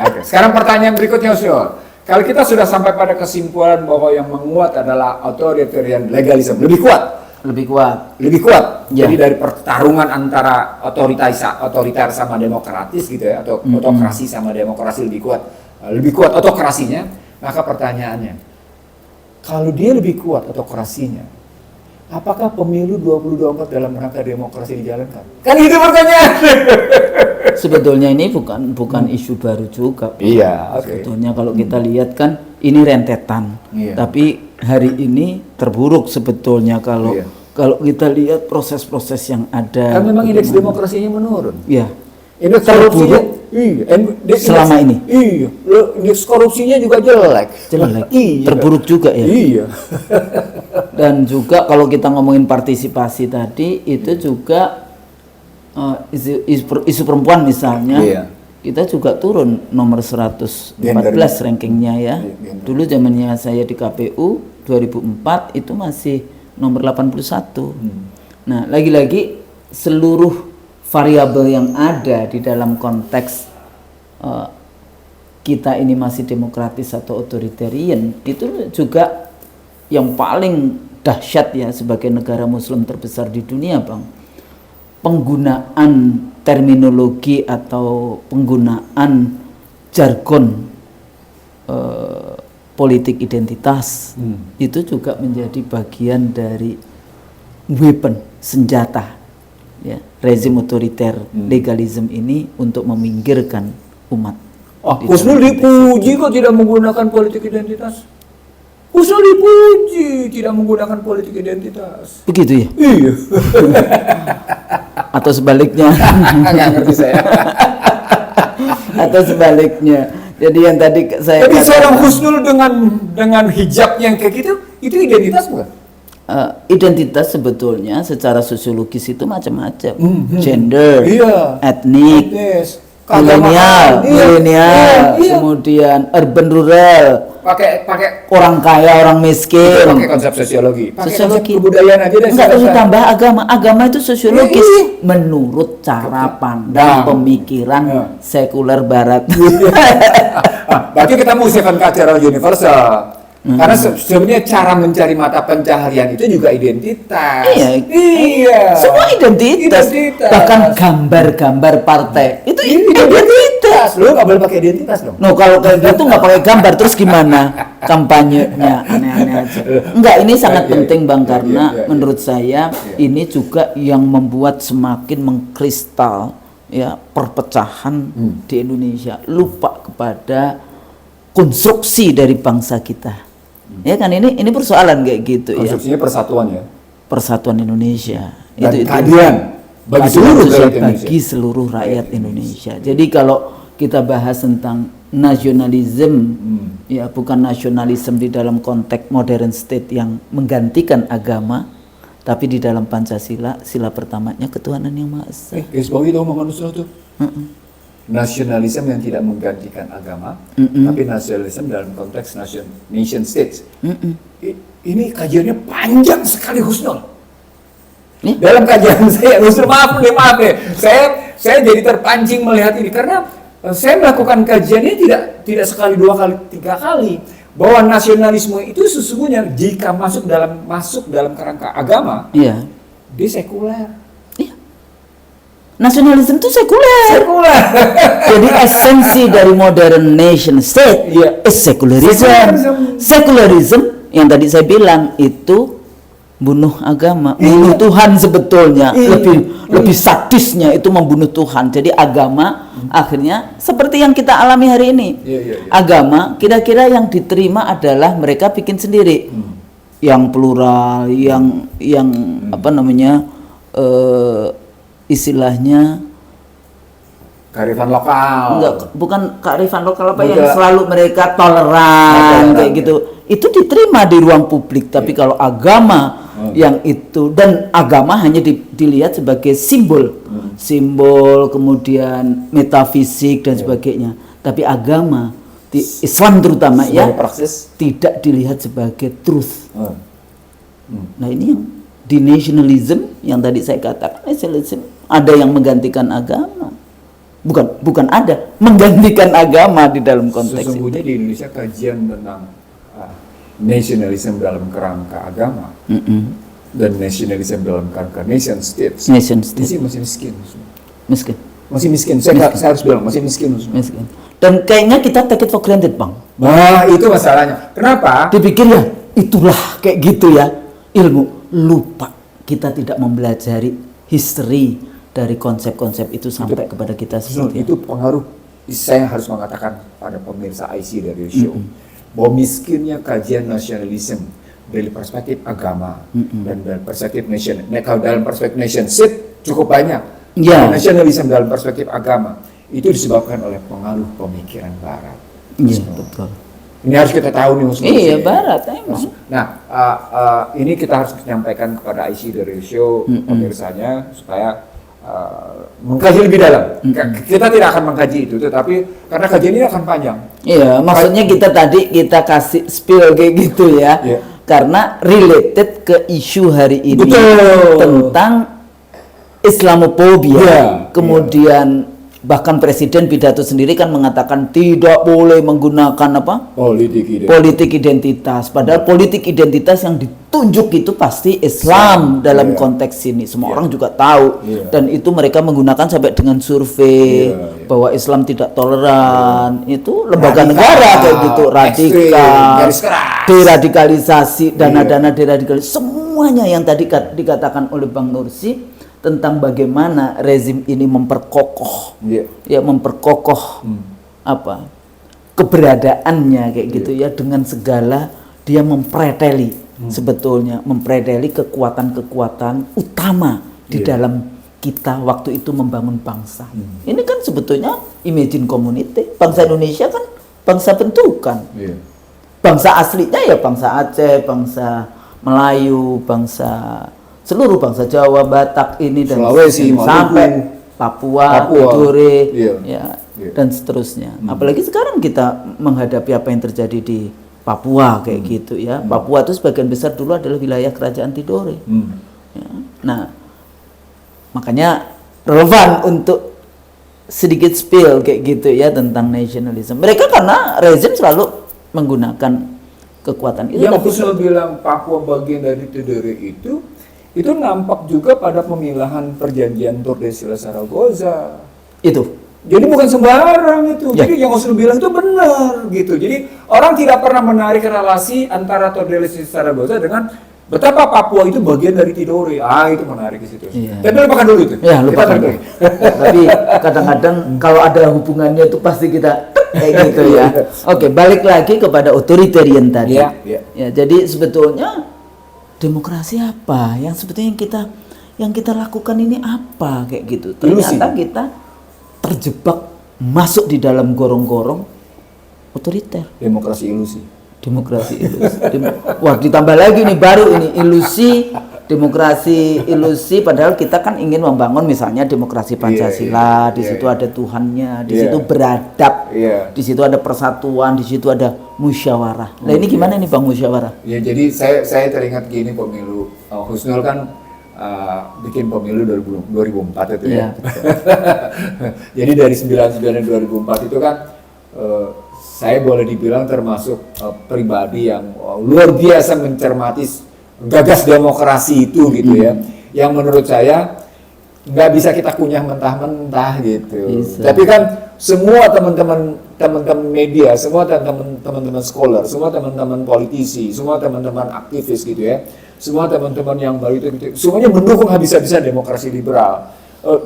Oke. Sekarang pertanyaan berikutnya, Usul. Kalau kita sudah sampai pada kesimpulan bahwa yang menguat adalah authoritarian legalism, lebih kuat. Lebih kuat. Lebih kuat. Ya. Jadi dari pertarungan antara otoriter sama demokratis gitu ya, atau autokrasi sama demokrasi lebih kuat autokrasinya. Maka pertanyaannya, kalau dia lebih kuat autokrasinya, apakah pemilu 2024 dalam rangka demokrasi dijalankan? Kan itu pertanyaan. Sebetulnya ini bukan isu baru juga. Iya, oke. Sebetulnya kalau kita lihat kan ini rentetan. Iya. Tapi hari ini terburuk sebetulnya kalau Iya. kalau kita lihat proses-proses yang ada. Kan memang indeks demokrasinya menurun. Ya. Indeks Terburuk korupsinya, iya, selama ini. Iya, indeks korupsinya juga jelek. Jelek. Iya. Terburuk juga ya. Iya. Dan juga kalau kita ngomongin partisipasi tadi itu juga isu perempuan misalnya. Iya. Kita juga turun nomor 114 Gendernya. rankingnya ya. Iya, gender. Dulu zamannya saya di KPU 2004 itu masih nomor 81. Nah, lagi-lagi seluruh variabel yang ada di dalam konteks kita ini masih demokratis atau otoritarian itu juga yang paling dahsyat ya sebagai negara muslim terbesar di dunia, Bang. Penggunaan terminologi atau penggunaan jargon politik identitas itu juga menjadi bagian dari weapon, senjata ya, rezim otoriter legalism ini untuk meminggirkan umat. Di Husnul dalam dipuji kok tidak menggunakan politik identitas. Husnul dipuji tidak menggunakan politik identitas. begitu ya, Iya. atau sebaliknya. Nggak ngerti saya. atau sebaliknya. Jadi yang tadi saya Tapi katakan, seorang Husnul dengan hijab yang kayak gitu, itu identitas bukan? identitas sebetulnya secara sosiologis itu macam-macam, gender, Iya. etnik, Etnis, milenial, keagamaan. Iya. kemudian urban rural, Pakai orang kaya, orang miskin. pakai konsep sosiologi, pakai konsep Sosiologi. kebudayaan aja deh. Enggak perlu selesai. tambah agama. Agama itu sosiologis Iya. menurut cara pandang Nah. pemikiran Nah. sekuler barat. Berarti kita mau seven cultural universal. Karena sebenarnya cara mencari mata pencaharian itu juga identitas. Iya. Semua identitas. Identitas. Bahkan gambar-gambar partai itu identitas. Lu nggak boleh pakai identitas dong. No, kalau kayak gitu nggak pakai gambar terus gimana kampanyenya, aneh-aneh aja. Enggak, ini sangat Iya, penting Bang, iya, karena iya, iya. menurut saya ini juga yang membuat semakin mengkristal ya perpecahan di Indonesia, lupa kepada konstruksi dari bangsa kita. Ya kan, ini persoalan kayak gitu ya. Konstruksinya persatuan ya. Persatuan Indonesia. Dan keadilan bagi seluruh sosial rakyat Indonesia. bagi seluruh rakyat Indonesia. Jadi kalau kita bahas tentang nasionalisme, ya bukan nasionalisme di dalam konteks modern state yang menggantikan agama, tapi di dalam Pancasila, sila pertamanya ketuhanan yang Maha Esa. Guys, bawa itu omongan Nusra tuh. Nasionalisme yang tidak menggantikan agama, tapi nasionalisme dalam konteks nation states. Ini kajiannya panjang sekali, Husnul. Nih? Dalam kajian saya, Husnul, maaf deh, saya jadi terpancing melihat ini karena saya melakukan kajiannya tidak sekali, dua kali, tiga kali, bahwa nasionalisme itu sesungguhnya jika masuk dalam kerangka agama, Iya. dia sekuler. Nasionalisme itu sekuler. Sekuler. Jadi esensi dari modern nation state Iya. is secularism. Secularism yang tadi saya bilang itu bunuh agama, bunuh Tuhan sebetulnya. Lebih sadisnya itu membunuh Tuhan. Jadi agama akhirnya seperti yang kita alami hari ini. Iya. Agama kira-kira yang diterima adalah mereka bikin sendiri. Yang plural, yang apa namanya? Istilahnya Kearifan lokal. enggak, bukan kearifan lokal apa Bukan. yang selalu mereka toleran kayak ya. gitu. Itu diterima di ruang publik, tapi kalau agama yang itu, dan agama hanya dilihat sebagai simbol. Simbol, kemudian metafisik dan sebagainya. Tapi agama di Islam terutama Sebagai ya praksis. tidak dilihat sebagai truth. Nah, ini yang di nationalism yang tadi saya katakan, nationalism ada yang menggantikan agama. Bukan ada, menggantikan agama di dalam konteks itu. Sesungguhnya di Indonesia kajian tentang nationalism dalam kerangka agama dan nationalism dalam kerangka nation states. Nation state. Ini masih miskin. Miskin. Masih miskin. Saya harus bilang masih miskin. Miskin. Dan kayaknya kita take it for granted, Bang. Nah, itu masalahnya. Kenapa? Dipikir ya, itulah kayak gitu ya. Ilmu, lupa kita tidak mempelajari history dari konsep-konsep itu sampai kepada kita seperti Itu pengaruh. Saya harus mengatakan pada pemirsa IC dari show bahwa miskinnya kajian nasionalisme dari perspektif agama dan dari perspektif nation. Nah, kalau dalam perspektif nation state cukup banyak. Ya. Nasionalisme dalam perspektif agama itu disebabkan oleh pengaruh pemikiran Barat. Iya, betul. Ini harus kita tahu nih, Husnul. Iya, Barat emang. Nah, ini kita harus menyampaikan kepada IC dari show pemirsanya supaya mengkaji lebih dalam. Kita tidak akan mengkaji itu, tetapi karena kajian ini akan panjang. Iya, maksudnya kita kasih spill kayak gitu ya. Iya. Karena related ke isu hari ini Betul. tentang Islamophobia. Iya, Kemudian bahkan presiden pidato sendiri kan mengatakan tidak boleh menggunakan apa? Politik identitas. Padahal politik identitas yang ditunjuk itu pasti Islam dalam Iya. konteks ini. Semua orang juga tahu. Iya. Dan itu mereka menggunakan sampai dengan survei Iya. bahwa Islam tidak toleran. Itu lembaga Radikal, negara kayak gitu, ekstrim, radikal, garis keras. deradikalisasi, Iya. dana-dana deradikalisasi. Semuanya yang tadi dikatakan oleh Bang Nursi tentang bagaimana rezim ini memperkokoh apa keberadaannya kayak gitu ya, dengan segala dia mempreteli sebetulnya mempreteli kekuatan-kekuatan utama di dalam kita waktu itu membangun bangsa. Ini kan sebetulnya imagine community. Bangsa Indonesia kan bangsa bentukan. Iya. Bangsa aslinya ya bangsa Aceh, bangsa Melayu, bangsa seluruh bangsa Jawa, Batak ini dan Sulawesi, sampai Papua, Tidore, Iya. ya, Iya. dan seterusnya. Apalagi sekarang kita menghadapi apa yang terjadi di Papua kayak gitu ya. Papua itu sebagian besar dulu adalah wilayah kerajaan Tidore. Ya. Nah, makanya relevan untuk sedikit spill kayak gitu ya tentang nasionalisme. Mereka karena rezim selalu menggunakan kekuatan itu. Yang Kusno bilang Papua bagian dari Tidore itu nampak juga pada pemilahan perjanjian Tordesillas Zaragoza. Itu. Jadi bukan sembarang itu. Ya. Jadi yang Kusno bilang itu benar gitu. Jadi orang tidak pernah menarik relasi antara Tordesillas Zaragoza dengan betapa Papua itu bagian dari Tidore. Itu menarik di situ. Iya. Tapi lupakan dulu itu. Ya, lupakan. Kita balik. Tapi kadang-kadang kalau ada hubungannya itu pasti kita kayak gitu ya. Oke, balik lagi kepada authoritarian tadi. Iya, iya. Ya, jadi sebetulnya demokrasi apa? Yang sebetulnya yang kita lakukan ini apa kayak gitu. Ternyata kita terjebak masuk di dalam gorong-gorong otoriter. Demokrasi ilusi. Demokrasi ilusi. Wah, ditambah lagi nih baru ini ilusi, demokrasi ilusi, padahal kita kan ingin membangun misalnya demokrasi Pancasila, di situ ada Tuhannya, di situ beradab, di situ ada persatuan, di situ ada musyawarah. Nah, ini gimana nih Bang musyawarah? Ya, jadi saya teringat gini pemilu Husnul kan bikin pemilu 2004 itu ya. Jadi dari 99 dan 2004 itu kan saya boleh dibilang termasuk pribadi yang luar biasa mencermati gagas demokrasi itu gitu ya. Yang menurut saya nggak bisa kita kunyah mentah-mentah gitu. Bisa. Tapi kan semua teman-teman media, semua teman-teman scholar, semua teman-teman politisi, semua teman-teman aktivis gitu ya. Semua teman-teman yang baru itu gitu, semuanya mendukung habis-habisan demokrasi liberal.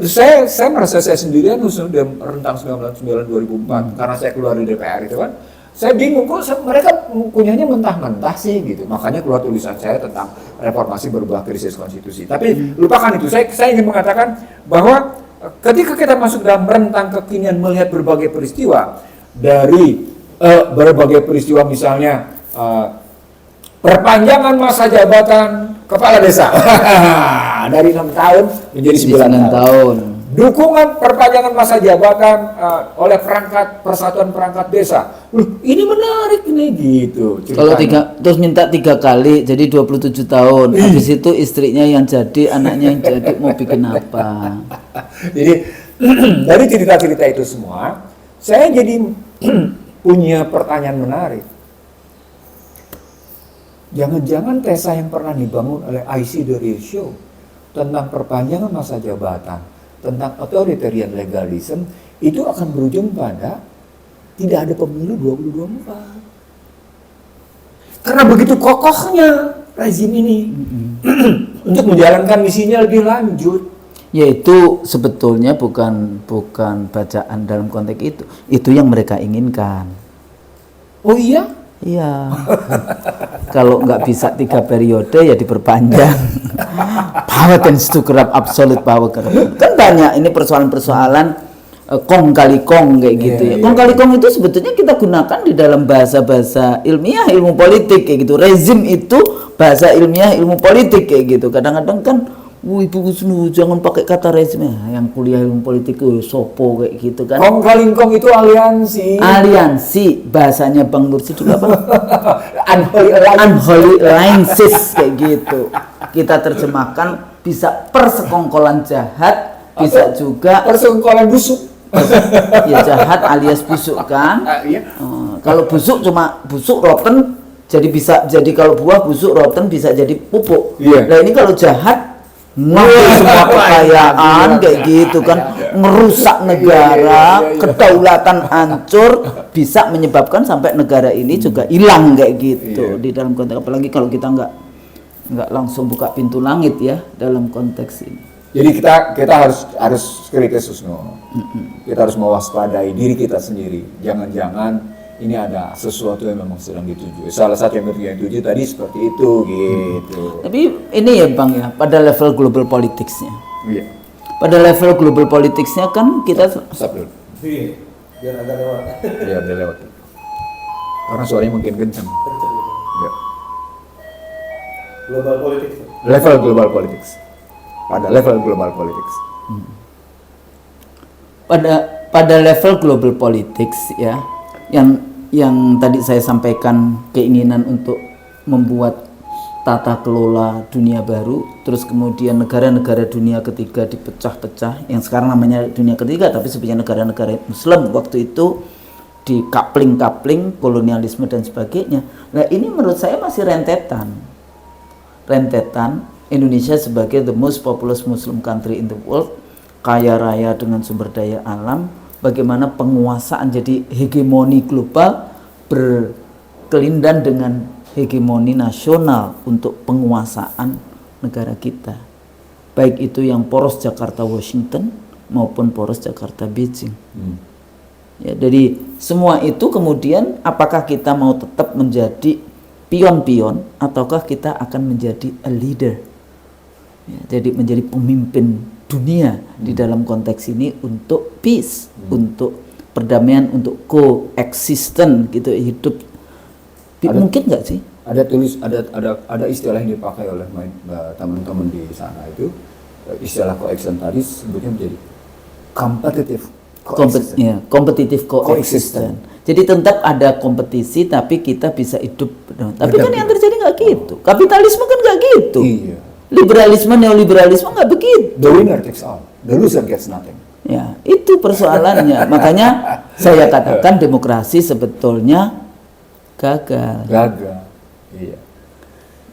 Saya merasa saya sendirian sudah rentang 1999-2004 karena saya keluar dari DPR itu kan. Saya bingung kok mereka kunyahnya mentah-mentah sih gitu. Makanya keluar tulisan saya tentang reformasi berubah krisis konstitusi. Tapi lupakan itu. Saya ingin mengatakan bahwa ketika kita masuk dalam rentang kekinian melihat berbagai peristiwa dari berbagai peristiwa misalnya perpanjangan masa jabatan kepala desa dari 6 tahun menjadi 9 tahun. Dukungan perpanjangan masa jabatan oleh persatuan perangkat desa. Ini menarik nih gitu. Kalau terus minta 3 kali jadi 27 tahun. Habis itu istrinya yang jadi, anaknya yang jadi, mau bikin apa? Jadi dari cerita-cerita itu semua, saya jadi punya pertanyaan menarik. Jangan-jangan tesa yang pernah dibangun oleh IC The Ratio tentang perpanjangan masa jabatan, tentang authoritarian legalism, itu akan berujung pada tidak ada pemilu 2024. Karena begitu kokohnya rezim ini untuk menjalankan misinya lebih lanjut. Yaitu sebetulnya bukan bacaan dalam konteks itu. Itu yang mereka inginkan. Oh iya? Iya. Kalau nggak bisa 3 periode ya diperpanjang. Power tends to corrupt, absolute power corrupt. Kan banyak ini persoalan-persoalan kong kali kong kayak gitu ya. Kong kali kong itu sebetulnya kita gunakan di dalam bahasa-bahasa ilmiah, ilmu politik kayak gitu. Rezim itu bahasa ilmiah, ilmu politik kayak gitu. Kadang-kadang kan Ibu Kusnu jangan pakai kata rezim, yang kuliah ilmu politik sopo kayak gitu kan. Kong kali kong itu aliansi. Aliansi bahasanya Bang Nursi juga apa? Unholy alliances kayak gitu. Kita terjemahkan bisa persekongkolan jahat, bisa juga persekongkolan busuk. Ya jahat alias busuk kan. Iya. Kalau busuk cuma busuk rotten, jadi kalau buah busuk rotten bisa jadi pupuk. Iya. Nah ini kalau jahat ngambil semua kekayaan kayak gitu kan, ngerusak negara, kedaulatan hancur, bisa menyebabkan sampai negara ini juga hilang kayak gitu di dalam konteks, apalagi kalau kita nggak langsung buka pintu langit ya dalam konteks ini. Jadi kita harus kritis Husnu. Kita harus mewaspadai diri kita sendiri. Jangan-jangan ini ada sesuatu yang memang sedang dituju. Salah satu yang dituju tadi seperti itu gitu. Tapi ini ya Bang ya, pada level global politicsnya. Iya. pada level global politicsnya kan kita Stop dulu. Iya, biar agak lewat. Ya, udah lewat. Karena suaranya mungkin kencang. Kenceng gitu. Ya. Global politik. Level global politics. Pada level global politics. pada level global politics ya, yang tadi saya sampaikan keinginan untuk membuat tata kelola dunia baru, terus kemudian negara-negara dunia ketiga dipecah-pecah, yang sekarang namanya dunia ketiga tapi sebenarnya negara-negara Muslim waktu itu di kapling kolonialisme dan sebagainya. Nah ini menurut saya masih rentetan Indonesia sebagai the most populous Muslim country in the world, kaya raya dengan sumber daya alam, bagaimana penguasaan jadi hegemoni global berkelindan dengan hegemoni nasional untuk penguasaan negara kita, baik itu yang poros Jakarta Washington maupun poros Jakarta Beijing. Ya, jadi semua itu kemudian apakah kita mau tetap menjadi pion-pion ataukah kita akan menjadi a leader, ya, jadi menjadi pemimpin dunia di dalam konteks ini untuk peace, untuk perdamaian, untuk coexistence gitu, hidup. Mungkin nggak sih? Ada istilah yang dipakai oleh teman-teman di sana itu, istilah coexistence tadi sebutnya menjadi competitive coexistence. Jadi tetap ada kompetisi tapi kita bisa hidup. Tapi kan yang terjadi nggak gitu. Kapitalisme kan nggak gitu. Iya. Liberalisme, neoliberalisme nggak begitu. The winner takes all, the loser gets nothing. Ya, itu persoalannya. Makanya saya katakan demokrasi sebetulnya gagal. Iya.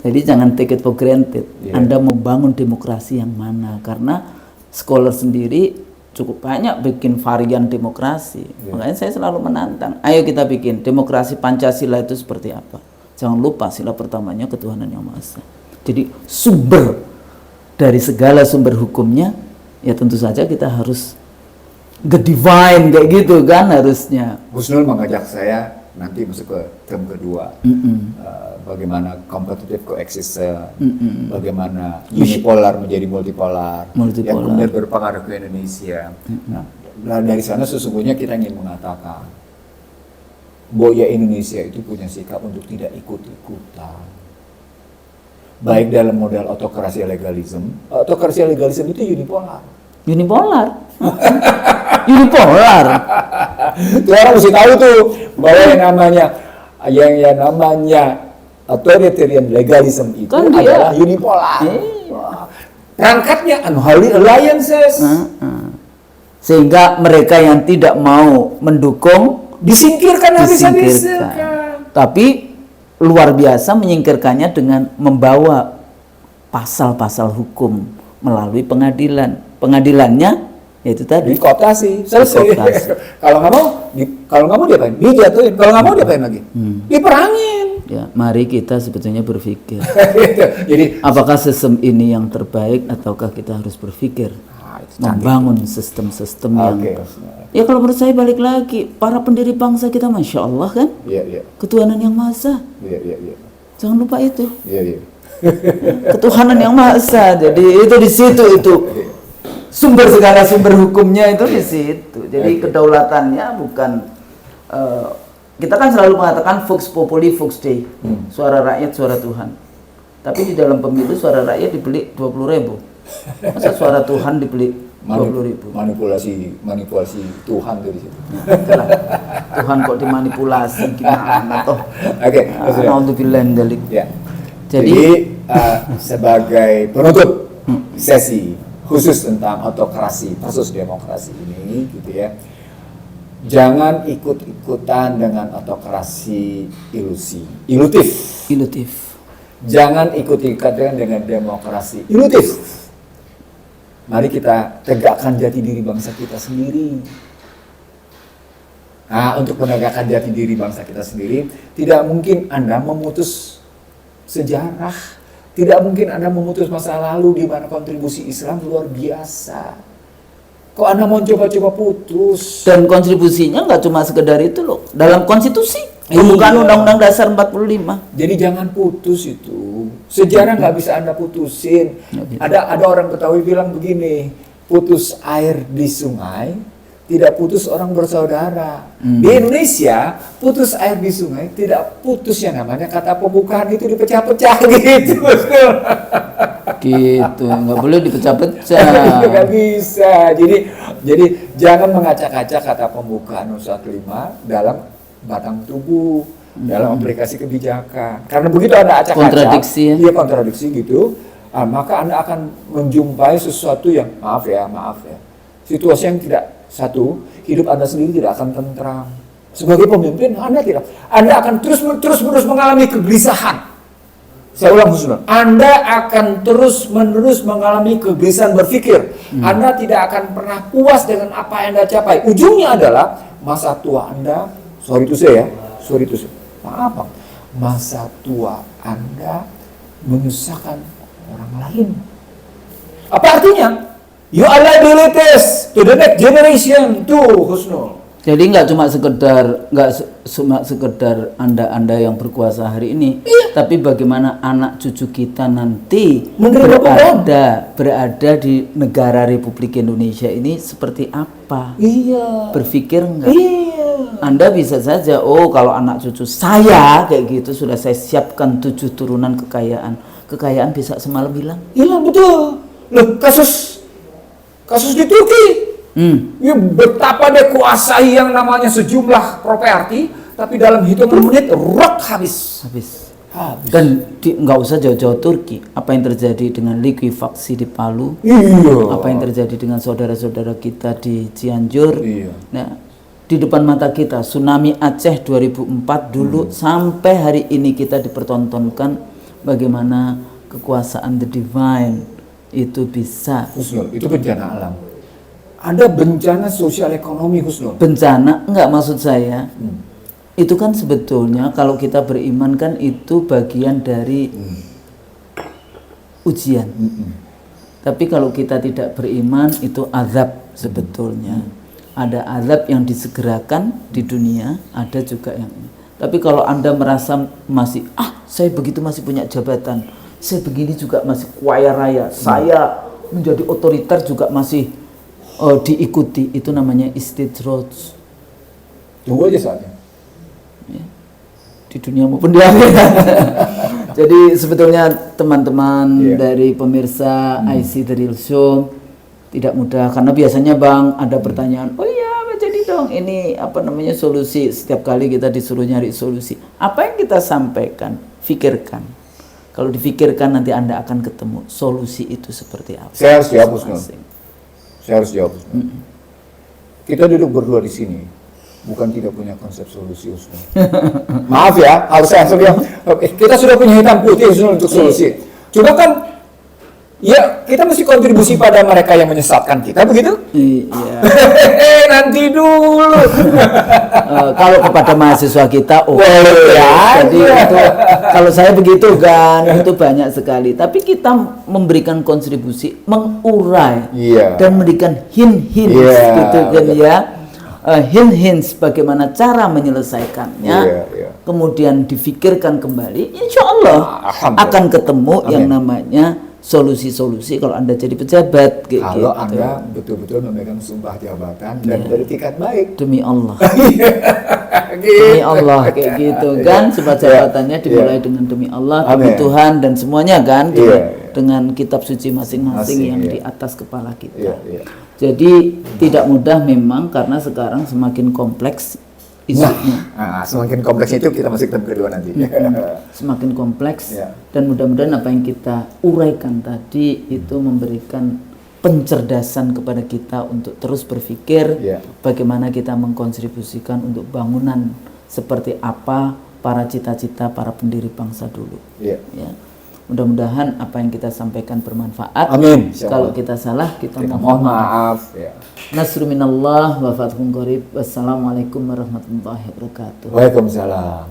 Jadi jangan take it for granted. Iya. Anda mau bangun demokrasi yang mana? Karena scholar sendiri cukup banyak bikin varian demokrasi. Makanya saya selalu menantang. Ayo kita bikin demokrasi Pancasila itu seperti apa? Jangan lupa sila pertamanya ketuhanan yang Maha Esa. Jadi sumber dari segala sumber hukumnya, ya tentu saja kita harus divine kayak gitu kan harusnya. Gus Nur mengajak saya nanti masuk ke term kedua, bagaimana competitive coexistence, bagaimana unipolar menjadi multipolar, yang kemudian berpengaruh ke Indonesia. Nah, dari sana sesungguhnya kita ingin mengatakan bahwa ya Indonesia itu punya sikap untuk tidak ikut-ikutan. Baik dalam model autokrasi legalisme itu unipolar. Unipolar. Tuh orang mesti tahu tuh bahwa yang namanya authoritarian legalism itu kan adalah unipolar. Perangkatnya unholy alliances. Sehingga mereka yang tidak mau mendukung disingkirkan. Tapi luar biasa menyingkirkannya dengan membawa pasal-pasal hukum melalui pengadilan. Pengadilannya yaitu tadi dikooptasi, selesai. Kalau nggak mau diapain? Dijatuhin. Kalau nggak mau diapain lagi? Diperangin. Ya, mari kita sebetulnya berpikir. Jadi apakah sistem ini yang terbaik ataukah kita harus berpikir membangun sistem-sistem yang ya kalau menurut saya balik lagi para pendiri bangsa kita Masya Allah kan, ketuhanan yang Maha Esa. Jangan lupa itu. Ketuhanan yang Maha Esa. Jadi itu di situ itu sumber segala sumber hukumnya itu di situ. Jadi kedaulatannya bukan kita kan selalu mengatakan Vox Populi Vox Dei, suara rakyat suara Tuhan. Tapi di dalam pemilu suara rakyat dibeli 20.000. Masa suara Tuhan dibeli 20.000? Manipulasi Tuhan tuh di situ. Tuhan kok dimanipulasi gimana toh? Oke. Alhamdulillah. Ya. Jadi sebagai penutup sesi khusus tentang autokrasi versus demokrasi ini, gitu ya. Jangan ikut-ikutan dengan autokrasi ilutif. Jangan ikut-ikutan dengan demokrasi ilutif. Mari kita tegakkan jati diri bangsa kita sendiri. Nah, untuk menegakkan jati diri bangsa kita sendiri, tidak mungkin Anda memutus sejarah, tidak mungkin Anda memutus masa lalu di mana kontribusi Islam luar biasa. Kok Anda mau coba-coba putus? Dan kontribusinya nggak cuma sekedar itu loh, dalam konstitusi, bukan Undang-Undang Dasar 45. Jadi jangan putus itu. Sejarah nggak bisa Anda putusin. Ada orang Betawi bilang begini, putus air di sungai, tidak putus orang bersaudara. Di Indonesia, putus air di sungai tidak putus yang namanya kata pembukaan itu dipecah-pecah gitu. Gitu, nggak boleh dipecah-pecah. Nggak bisa. Jadi jangan mengacak-acak kata pembukaan 115 dalam batang tubuh, dalam aplikasi kebijakan. Karena begitu Anda acak-acak, Kontradiksi ya? iya kontradiksi gitu, maka Anda akan menjumpai sesuatu yang maaf ya, situasi yang tidak satu, hidup Anda sendiri tidak akan tentram. Sebagai pemimpin, Anda akan terus-menerus mengalami kegelisahan. Saya ulang Husnul, Anda akan terus-menerus mengalami kegelisahan berpikir. Anda tidak akan pernah puas dengan apa yang Anda capai. Ujungnya adalah masa tua Anda, maaf Bang, masa tua Anda menyusahkan orang lain. Apa artinya? You are liabilities to the next generation too, Husnul. Jadi nggak cuma sekedar anda yang berkuasa hari ini, tapi bagaimana anak cucu kita nanti berada di negara Republik Indonesia ini seperti apa? Iya. Berpikir nggak? Iya. Anda bisa saja, oh kalau anak cucu saya kayak gitu sudah saya siapkan 7 turunan kekayaan bisa semalam hilang. Hilang betul. Loh, kasus di Turki. Ya, betapa dia kuasai yang namanya sejumlah properti, tapi dalam hitungan menit habis. Dan nggak usah jauh-jauh Turki. Apa yang terjadi dengan likuifaksi di Palu? Iya. Apa yang terjadi dengan saudara-saudara kita di Cianjur? Iya. Nah, di depan mata kita tsunami Aceh 2004 dulu sampai hari ini kita dipertontonkan bagaimana kekuasaan the divine itu bisa. Husnul, itu bencana alam. Ada bencana sosial ekonomi, Husnul. Bencana enggak, maksud saya itu kan sebetulnya kalau kita beriman kan itu bagian dari ujian. Tapi kalau kita tidak beriman itu azab sebetulnya. Ada azab yang disegerakan di dunia, ada juga yang ini. Tapi kalau Anda merasa masih saya begitu masih punya jabatan, saya begini juga masih kaya raya, saya menjadi otoriter juga masih diikuti, itu namanya istidroj. Tunggu aja saatnya. Ya. Di dunia maupun di akhirat. Jadi sebetulnya teman-teman dari pemirsa IC The Real Show tidak mudah, karena biasanya Bang ada pertanyaan, oh iya jadi dong ini solusi, setiap kali kita disuruh nyari solusi. Apa yang kita sampaikan, pikirkan. Kalau dipikirkan nanti Anda akan ketemu solusi itu seperti apa. Saya harus jawab, Husnul. Saya harus jawab. Kita duduk berdua di sini bukan tidak punya konsep solusi, Husnul. Maaf ya, harus saya bilang. Oke, kita sudah punya hitam putih, Husnul, untuk solusi. Cuma kan ya kita mesti kontribusi pada mereka yang menyesatkan kita, begitu? Iya. Nanti dulu. Kalau kepada mahasiswa kita, jadi itu kalau saya begitu kan, itu banyak sekali. Tapi kita memberikan kontribusi, mengurai dan memberikan hint-hint gitu kan ya. Hint-hint bagaimana cara menyelesaikannya, kemudian difikirkan kembali, insya Allah akan ketemu yang namanya solusi-solusi kalau Anda jadi pejabat kayak kalau gitu. Anda betul-betul memegang sumpah jabatan dan dari tingkat baik. Demi Allah. Demi Allah kayak gitu kan, sumpah jabatannya dimulai dengan demi Allah, demi Tuhan dan semuanya kan, dengan kitab suci masing-masing yang di atas kepala kita. Jadi tidak mudah memang, karena sekarang semakin kompleks isunya. Semakin kompleksnya itu kita masih ketemu kedua nanti. Semakin kompleks dan mudah-mudahan apa yang kita uraikan tadi itu memberikan pencerdasan kepada kita untuk terus berpikir bagaimana kita mengkontribusikan untuk bangunan seperti apa para cita-cita para pendiri bangsa dulu. Ya. Mudah-mudahan apa yang kita sampaikan bermanfaat. Amin. Kalau kita salah kita mohon maaf. Nasrul minallah wa fathun qarib. Wassalamualaikum warahmatullahi wabarakatuh. Waalaikumsalam.